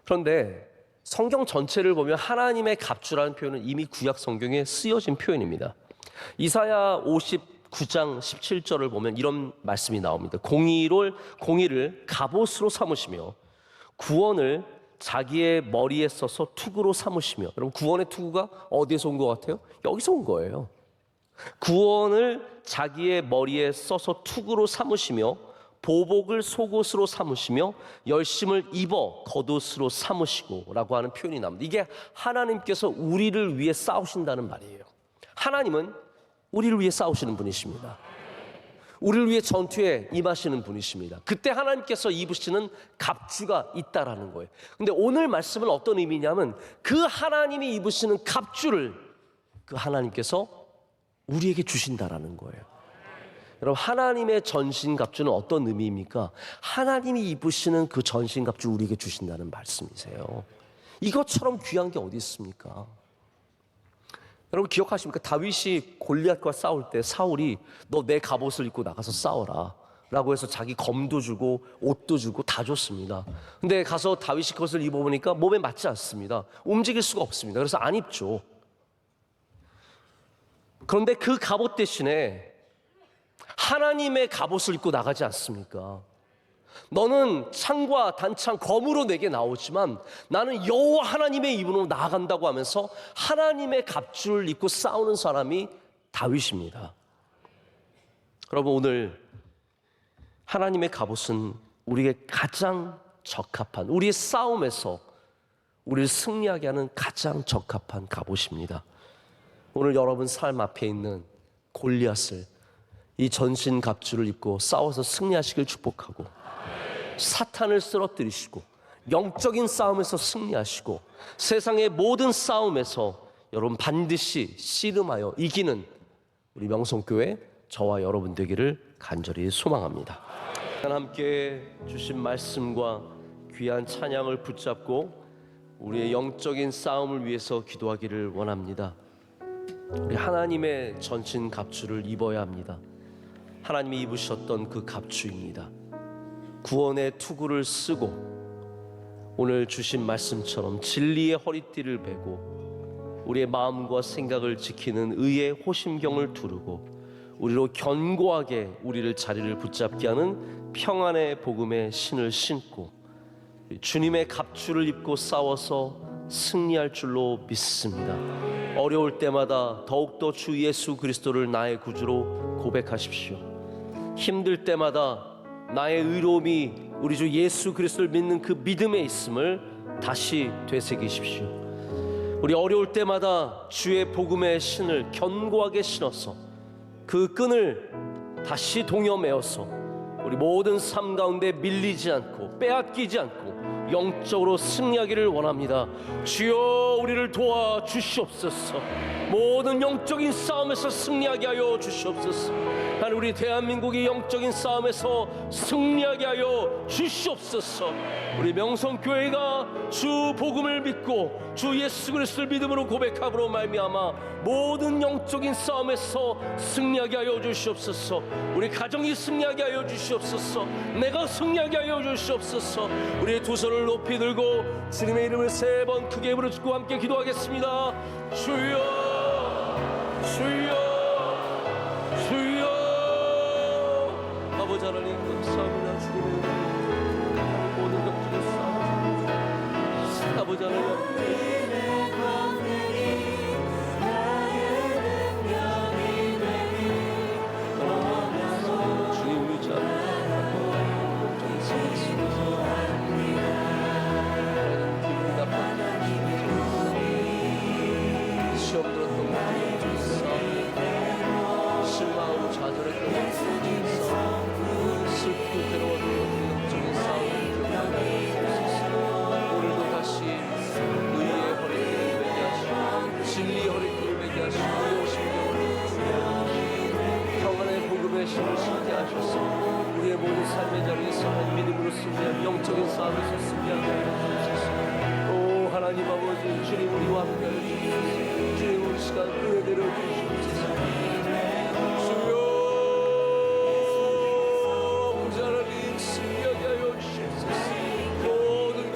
그런데 성경 전체를 보면 하나님의 갑주라는 표현은 이미 구약 성경에 쓰여진 표현입니다. 이사야 59장 17절을 보면 이런 말씀이 나옵니다. 공의를 갑옷으로 삼으시며 구원을 자기의 머리에 써서 투구로 삼으시며. 여러분, 구원의 투구가 어디에서 온 것 같아요? 여기서 온 거예요. 구원을 자기의 머리에 써서 투구로 삼으시며 보복을 속옷으로 삼으시며 열심을 입어 겉옷으로 삼으시고 라고 하는 표현이 나옵니다. 이게 하나님께서 우리를 위해 싸우신다는 말이에요. 하나님은 우리를 위해 싸우시는 분이십니다. 우리를 위해 전투에 임하시는 분이십니다. 그때 하나님께서 입으시는 갑주가 있다라는 거예요. 근데 오늘 말씀은 어떤 의미냐면 그 하나님이 입으시는 갑주를 그 하나님께서 우리에게 주신다라는 거예요. 여러분, 하나님의 전신갑주는 어떤 의미입니까? 하나님이 입으시는 그 전신갑주 우리에게 주신다는 말씀이세요. 이것처럼 귀한 게 어디 있습니까? 여러분, 기억하십니까? 다윗이 골리앗과 싸울 때 사울이 너 내 갑옷을 입고 나가서 싸워라 라고 해서 자기 검도 주고 옷도 주고 다 줬습니다. 근데 가서 다윗이 그것을 입어보니까 몸에 맞지 않습니다. 움직일 수가 없습니다. 그래서 안 입죠. 그런데 그 갑옷 대신에 하나님의 갑옷을 입고 나가지 않습니까? 너는 창과 단창 검으로 내게 나오지만 나는 여호와 하나님의 이름으로 나아간다고 하면서 하나님의 갑주를 입고 싸우는 사람이 다윗입니다. 여러분, 오늘 하나님의 갑옷은 우리에게 가장 적합한, 우리의 싸움에서 우리를 승리하게 하는 가장 적합한 갑옷입니다. 오늘 여러분 삶 앞에 있는 골리앗을 이 전신 갑주를 입고 싸워서 승리하시길 축복하고, 사탄을 쓰러뜨리시고 영적인 싸움에서 승리하시고 세상의 모든 싸움에서 여러분 반드시 씨름하여 이기는 우리 명성교회 저와 여러분 되기를 간절히 소망합니다. 함께 주신 말씀과 귀한 찬양을 붙잡고 우리의 영적인 싸움을 위해서 기도하기를 원합니다. 우리 하나님의 전신 갑주를 입어야 합니다. 하나님이 입으셨던 그 갑주입니다. 구원의 투구를 쓰고 오늘 주신 말씀처럼 진리의 허리띠를 베고 우리의 마음과 생각을 지키는 의의 호심경을 두르고 우리로 견고하게 우리를 자리를 붙잡게 하는 평안의 복음의 신을 신고 주님의 갑주를 입고 싸워서 승리할 줄로 믿습니다. 어려울 때마다 더욱더 주 예수 그리스도를 나의 구주로 고백하십시오. 힘들 때마다 나의 의로움이 우리 주 예수 그리스도를 믿는 그 믿음에 있음을 다시 되새기십시오. 우리 어려울 때마다 주의 복음의 신을 견고하게 신어서 그 끈을 다시 동여매어서 우리 모든 삶 가운데 밀리지 않고 빼앗기지 않고 영적으로 승리하기를 원합니다. 주여 우리를 도와 주시옵소서. 모든 영적인 싸움에서 승리하게 하여 주시옵소서. 하나님, 우리 대한민국이 영적인 싸움에서 승리하게 하여 주시옵소서. 우리 명성교회가 주 복음을 믿고 주 예수 그리스도를 믿음으로 고백함으로 말미암아 모든 영적인 싸움에서 승리하게 하여 주시옵소서. 우리 가정이 승리하게 하여 주시옵소서. 내가 승리하게 하여 주시옵소서. 우리의 두 손을 높이 들고 주님의 이름을 세 번 크게 부르짖고 함께 기도하겠습니다. 주여, 주여, 주여. 아버지 하나님, 감사합니다. 주님의 이름으로 모든 것들을 쌓아주옵소서. 아버지 하나님, 시험 들었던 것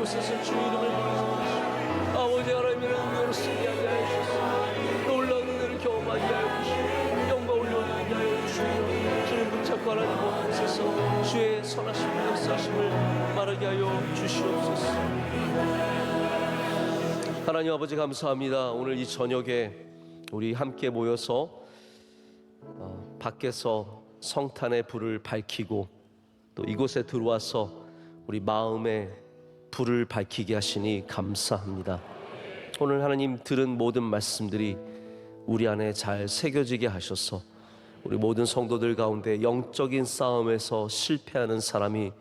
곳에서 주 이름을 부르짖으시고 아버지 하나님의 능력으로 승리하게 하여 주시옵소서. 놀라운 은혜를 경험하게 하여 주시고 영광 올려드리게 하여 주시고 주님 붙잡고 하나님 모든 곳에서 주의 선하심을 역사하심을 말하게 하여 주시옵소서. 하나님 아버지 감사합니다. 오늘 이 저녁에 우리 함께 모여서 밖에서 성탄의 불을 밝히고 또 이곳에 들어와서 우리 마음에 불을 밝히게 하시니 감사합니다. 오늘 하나님 들은 모든 말씀들이 우리 안에 잘 새겨지게 하셔서 우리 모든 성도들 가운데 영적인 싸움에서 실패하는 사람이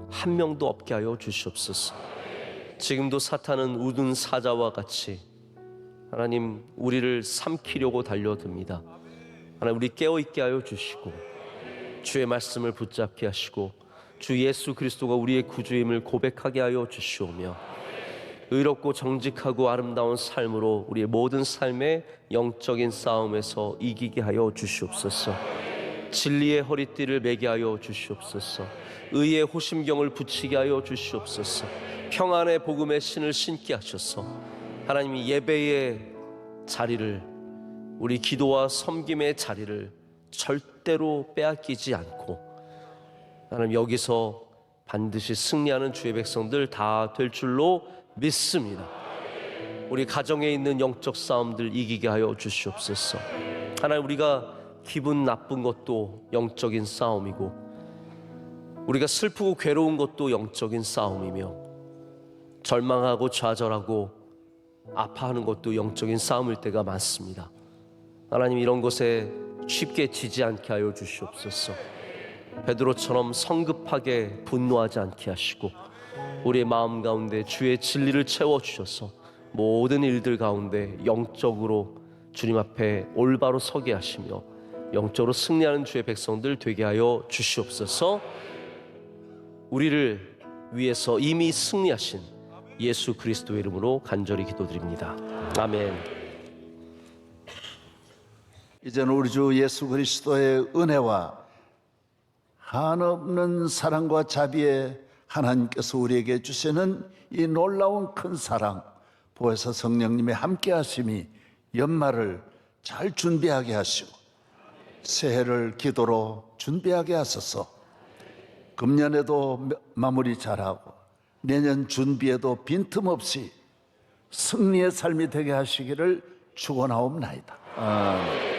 한 명도 없게 하여 주시옵소서. 지금도 사탄은 우는 사자와 같이 하나님 우리를 삼키려고 달려듭니다. 하나님 우리 깨어있게 하여 주시고 주의 말씀을 붙잡게 하시고 주 예수 그리스도가 우리의 구주임을 고백하게 하여 주시오며 의롭고 정직하고 아름다운 삶으로 우리의 모든 삶의 영적인 싸움에서 이기게 하여 주시옵소서. 진리의 허리띠를 매게 하여 주시옵소서. 의의 호심경을 붙이게 하여 주시옵소서. 평안의 복음의 신을 신게 하셔서 하나님이 예배의 자리를 우리 기도와 섬김의 자리를 절대로 빼앗기지 않고 하나님 여기서 반드시 승리하는 주의 백성들 다 될 줄로 믿습니다. 우리 가정에 있는 영적 싸움들 이기게 하여 주시옵소서. 하나님 우리가 기분 나쁜 것도 영적인 싸움이고 우리가 슬프고 괴로운 것도 영적인 싸움이며 절망하고 좌절하고 아파하는 것도 영적인 싸움일 때가 많습니다. 하나님 이런 것에 쉽게 지지 않게 하여 주시옵소서. 베드로처럼 성급하게 분노하지 않게 하시고 우리의 마음 가운데 주의 진리를 채워주셔서 모든 일들 가운데 영적으로 주님 앞에 올바로 서게 하시며 영적으로 승리하는 주의 백성들 되게 하여 주시옵소서. 우리를 위해서 이미 승리하신 예수 그리스도의 이름으로 간절히 기도드립니다. 아멘. 이제는 우리 주 예수 그리스도의 은혜와 한없는 사랑과 자비에 하나님께서 우리에게 주시는 이 놀라운 큰 사랑, 보혜사 성령님의 함께 하심이 연말을 잘 준비하게 하시고 새해를 기도로 준비하게 하소서. 금년에도 마무리 잘하고 내년 준비에도 빈틈없이 승리의 삶이 되게 하시기를 축원하옵나이다. 아멘.